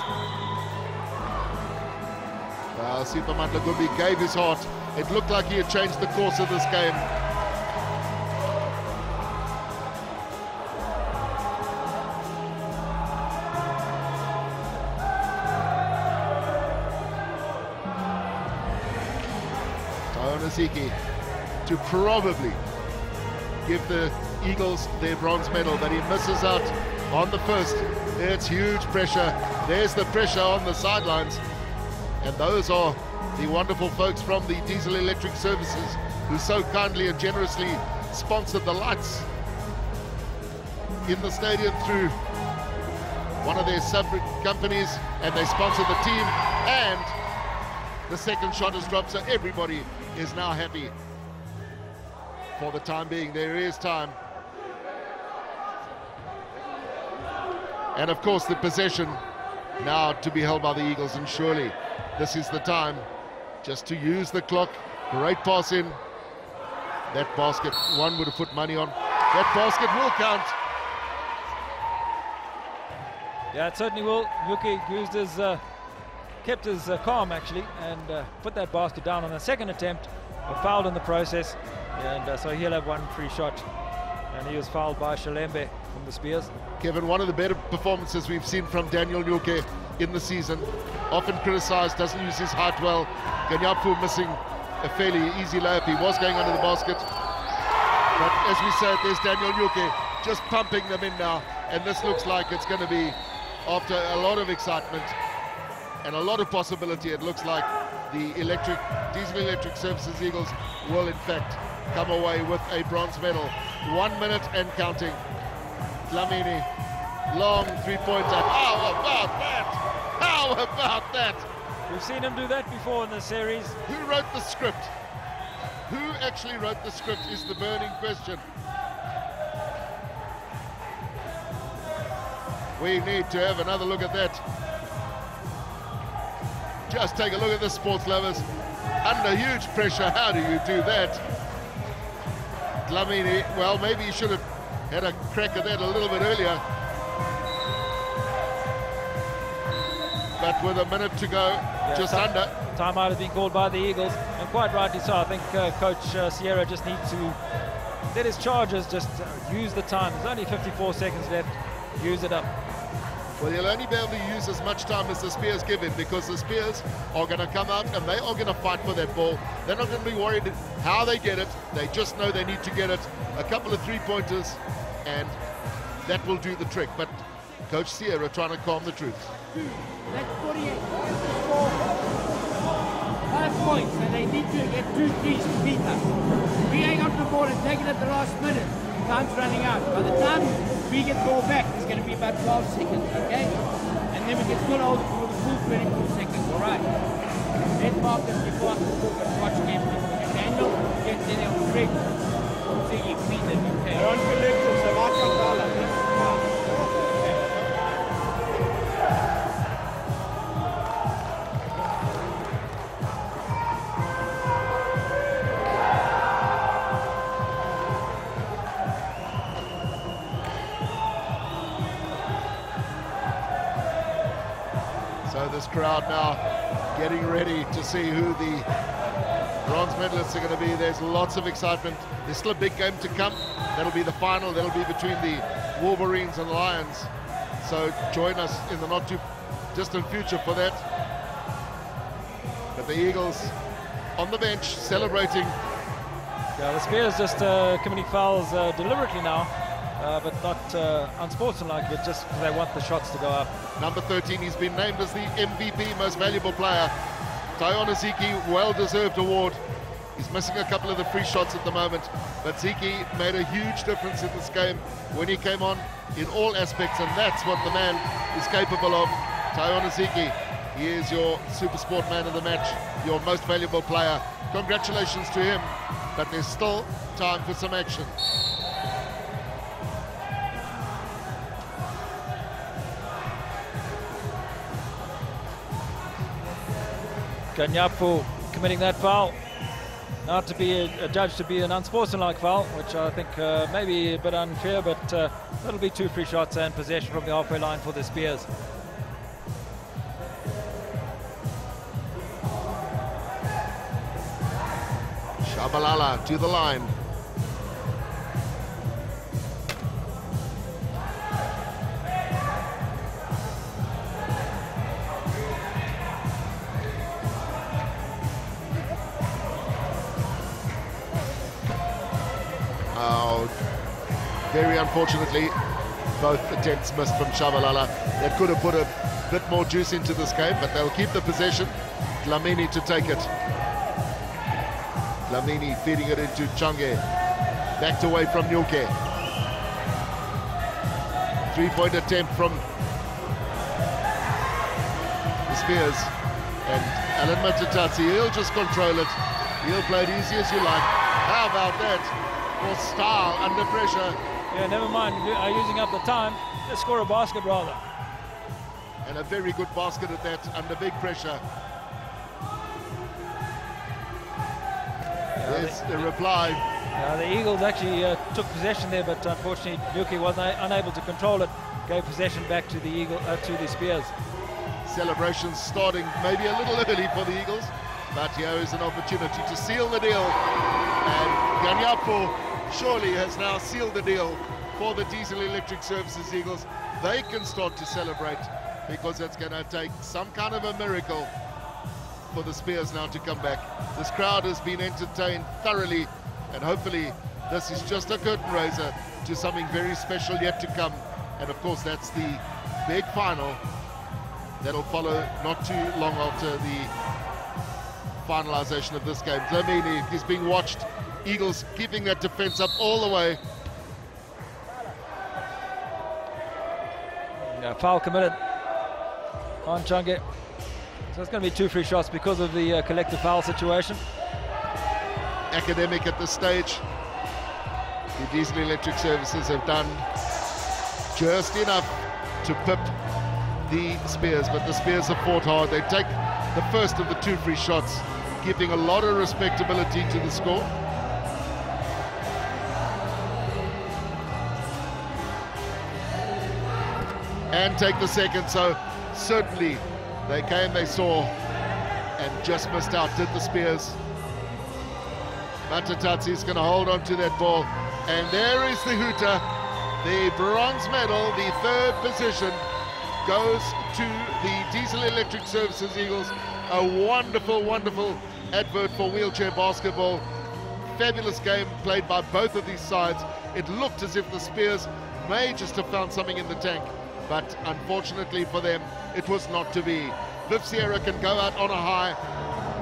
Well, Siphamanda Gumbi gave his heart. It looked like he had changed the course of this game. Ziki to probably give the Eagles their bronze medal, but he misses out on the first. It's huge pressure. There's the pressure on the sidelines, and those are the wonderful folks from the Diesel Electric Services who so kindly and generously sponsored the lights in the stadium through one of their sub companies, and they sponsored the team, and the second shot is dropped, so everybody is now happy. For the time being, there is time. And of course the possession now to be held by the Eagles, and surely this is the time just to use the clock. Great pass in. That basket, one would have put money on. That basket will count. Yeah, it certainly will. Yuki used his kept his calm actually, and put that basket down on the second attempt, but fouled in the process, and so he'll have 1 free shot, and he was fouled by Shalembe from the Spears. Kevin, one of the better performances we've seen from Daniel Nyoke in the season. Often criticised, doesn't use his height well. Ganyapu missing a fairly easy layup. He was going under the basket, but as we said, there's Daniel Nyoke just pumping them in now, and this looks like it's going to be, after a lot of excitement and a lot of possibility, it looks like the Diesel Electric Services Eagles will in fact come away with a bronze medal. 1 minute and counting. Dlamini, long 3-pointer. How about that? How about that? We've seen him do that before in the series. Who wrote the script? Who actually wrote the script is the burning question. We need to have another look at that. Just take a look at this, sports lovers. Under huge pressure, how do you do that? Dlamini, well, maybe he should have had a crack at that a little bit earlier. But with a minute to go, yeah, just under. Timeout has been called by the Eagles, and quite rightly so. I think Coach Sierra just needs to let his charges just use the time. There's only 54 seconds left. Use it up. Well, you'll only be able to use as much time as the Spears give him, because the Spears are going to come out and they are going to fight for that ball. They're not going to be worried how they get it. They just know they need to get it. A couple of 3-pointers, and that will do the trick. But Coach Sierra trying to calm the troops. That's 48. 5 points, and they need to get 2 threes to beat us. We ain't got the ball and take it at the last minute. time's running out. By the time we get ball back, it's going to be about 12 seconds, okay? And then we can still hold it for the full 24 seconds, all right? Let's mark them before the ball and watch them. If Daniel gets in there on the break, so you clean them, okay? They're uncollected, so mark on dollar. So this crowd now getting ready to see who the bronze medalists are going to be. There's lots of excitement. There's still a big game to come. That'll be the final. That'll be between the Wolverines and the Lions. So join us in the not too distant future for that. But the Eagles on the bench celebrating. Yeah, the Spears just committing fouls deliberately now, but not unsportsmanlike, but just because they want the shots to go up. Number 13, he's been named as the MVP, most valuable player. Taiona Ziki, well-deserved award. He's missing a couple of the free shots at the moment, but Ziki made a huge difference in this game when he came on in all aspects, and that's what the man is capable of. Taiona Ziki, he is your Supersport man of the match, your most valuable player. Congratulations to him, but there's still time for some action. Ganyapu committing that foul. Not to be judged to be an unsportsmanlike foul, which I think may be a bit unfair, but that'll be 2 free shots and possession from the halfway line for the Spears. Shabalala to the line. Very unfortunately, both attempts missed from Shabalala. That could have put a bit more juice into this game, but they'll keep the possession. Dlamini to take it. Dlamini feeding it into Change. Backed away from Nyuke. 3-point attempt from the Spears. And Alan Matatatsi, he'll just control it. He'll play it easy as you like. How about that? For style under pressure. Yeah, never mind using up the time. Let's score a basket rather. And a very good basket at that under big pressure. There's the reply. The Eagles actually took possession there, but unfortunately Yuki was unable to control it. Gave possession back to the to the Spears. Celebrations starting maybe a little early for the Eagles, but here is an opportunity to seal the deal. And Ganyapu surely has now sealed the deal for the Diesel Electric Services Eagles. They can start to celebrate because it's going to take some kind of a miracle for the Spears now to come back. This crowd has been entertained thoroughly, and hopefully this is just a curtain raiser to something very special yet to come. And of course that's the big final that'll follow not too long after the finalization of this game. Dlamini is being watched. Eagles keeping that defense up all the way. Yeah, foul committed on Change. So it's going to be 2 free shots because of the collective foul situation. Academic at this stage. The Diesel Electric Services have done just enough to pip the Spears, but the Spears have fought hard. They take the first of the 2 free shots, giving a lot of respectability to the score. And take the second, so certainly they came, they saw, and just missed out, did the Spears. Matatatsi is going to hold on to that ball, and there is the hooter. The bronze medal, the 3rd position, goes to the Diesel Electric Services Eagles. A wonderful, wonderful advert for wheelchair basketball. Fabulous game played by both of these sides. It looked as if the Spears may just have found something in the tank, but unfortunately for them, it was not to be. Viv Sierra can go out on a high.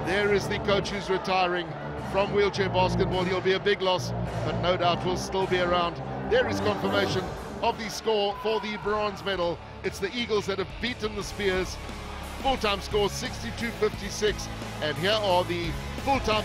There is the coach who's retiring from wheelchair basketball. He'll be a big loss, but no doubt will still be around there is confirmation of the score for the bronze medal. It's the Eagles that have beaten the Spears. Full-time score 62-56, and here are the full-time